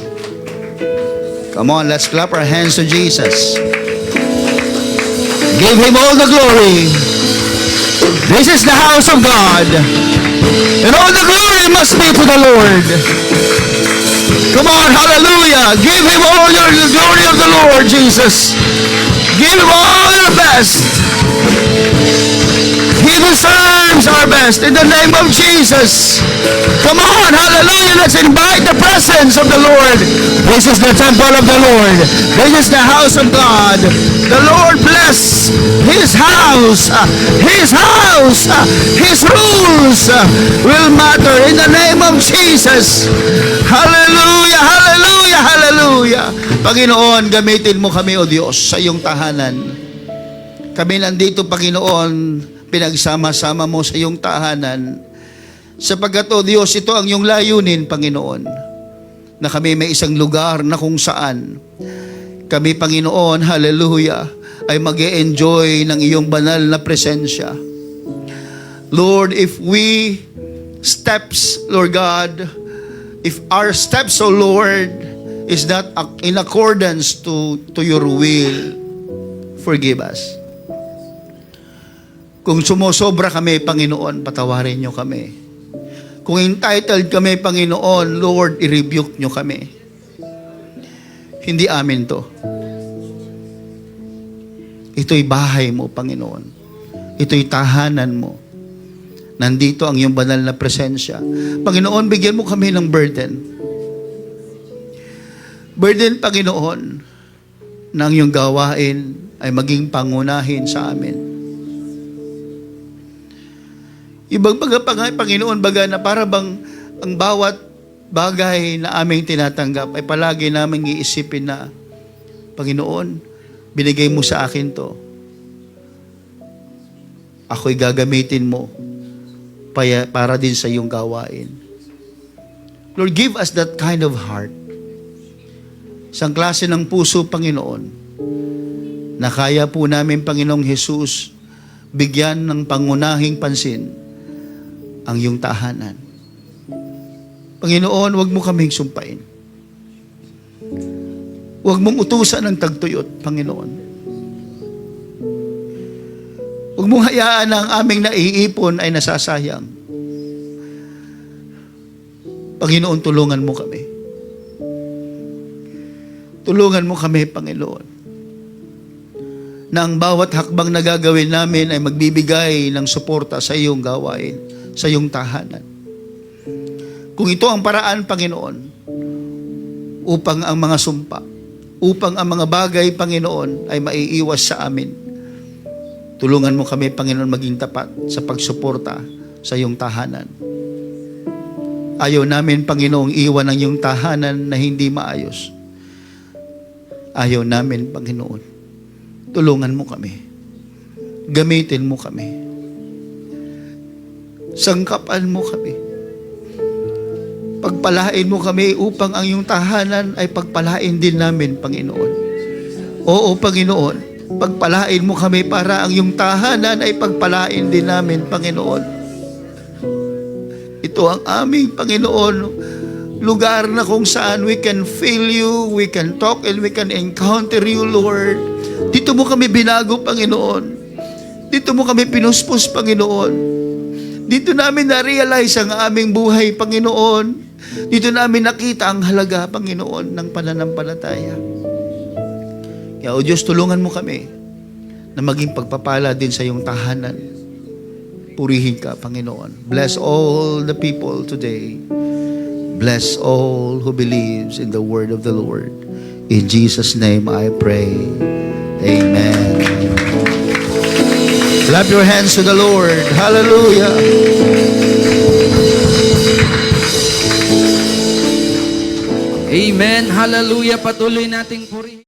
Speaker 1: Come on, let's clap our hands to Jesus. Give Him all the glory. This is the house of God, and all the glory must be to the Lord. Come on, hallelujah. Give Him all the glory of the Lord, Jesus. Give Him all your best. He deserves our best in the name of Jesus. Come on, hallelujah. Let's invite the presence of the Lord. This is the temple of the Lord. This is the house of God. The Lord bless His house. His house. His rules will matter in the name of Jesus. Hallelujah, hallelujah, hallelujah. Panginoon, gamitin mo kami, O Diyos, sa iyong tahanan. Kami nandito, Panginoon, pinagsama-sama mo sa iyong tahanan. Sapagkat, O Diyos, ito ang iyong layunin, Panginoon, na kami may isang lugar na kung saan kami, Panginoon, hallelujah, ay mag-e-enjoy ng iyong banal na presensya. Lord, if we steps, Lord God, if our steps, O Lord, is not in accordance to your will, forgive us. Kung sumusobra kami, Panginoon, patawarin niyo kami. Kung entitled kami, Panginoon, Lord, i-rebuke niyo kami. Hindi amin to. Ito'y bahay mo, Panginoon. Ito'y tahanan mo. Nandito ang iyong banal na presensya. Panginoon, bigyan mo kami ng burden. Burden, Panginoon, na ang iyong gawain ay maging pangunahin sa amin. Ibang baga, Panginoon, baga na para bang ang bawat bagay na aming tinatanggap ay palagi namin iisipin na, Panginoon, binigay mo sa akin to. Ako'y gagamitin mo para din sa iyong gawain. Lord, give us that kind of heart. Isang klase ng puso, Panginoon, na kaya po namin, Panginoong Jesus, bigyan ng pangunahing pansin ang iyong tahanan. Panginoon, huwag mo kaming sumpain. Huwag mong utusan ng tagtuyot, Panginoon. Huwag mong hayaan na ang aming naiipon ay nasasayang. Panginoon, tulungan mo kami. Tulungan mo kami, Panginoon, na ang bawat hakbang na gagawin namin ay magbibigay ng suporta sa iyong gawain, sa iyong tahanan. Kung ito ang paraan, Panginoon, upang ang mga sumpa, upang ang mga bagay, Panginoon, ay maiiwas sa amin, tulungan mo kami, Panginoon, maging tapat sa pagsuporta sa iyong tahanan. Ayaw namin, Panginoong, iwan ang iyong tahanan na hindi maayos. Ayaw namin, Panginoon. Tulungan mo kami. Gamitin mo kami. Sangkapan mo kami. Pagpalain mo kami upang ang iyong tahanan ay pagpalain din namin, Panginoon. Oo, Panginoon, pagpalain mo kami para ang iyong tahanan ay pagpalain din namin, Panginoon. Ito ang aming, Panginoon, lugar na kung saan we can feel you, we can talk, and we can encounter you, Lord. Dito mo kami binago, Panginoon. Dito mo kami pinuspos, Panginoon. Dito namin na-realize ang aming buhay, Panginoon. Dito namin nakita ang halaga, Panginoon, ng pananampalataya. Kaya, O Diyos, tulungan mo kami na maging pagpapala din sa iyong tahanan. Purihin ka, Panginoon. Bless all the people today. Bless all who believes in the word of the Lord. In Jesus' name I pray. Amen. Clap your hands to the Lord. Hallelujah.
Speaker 2: Amen. Hallelujah. Patuloy nating purihin.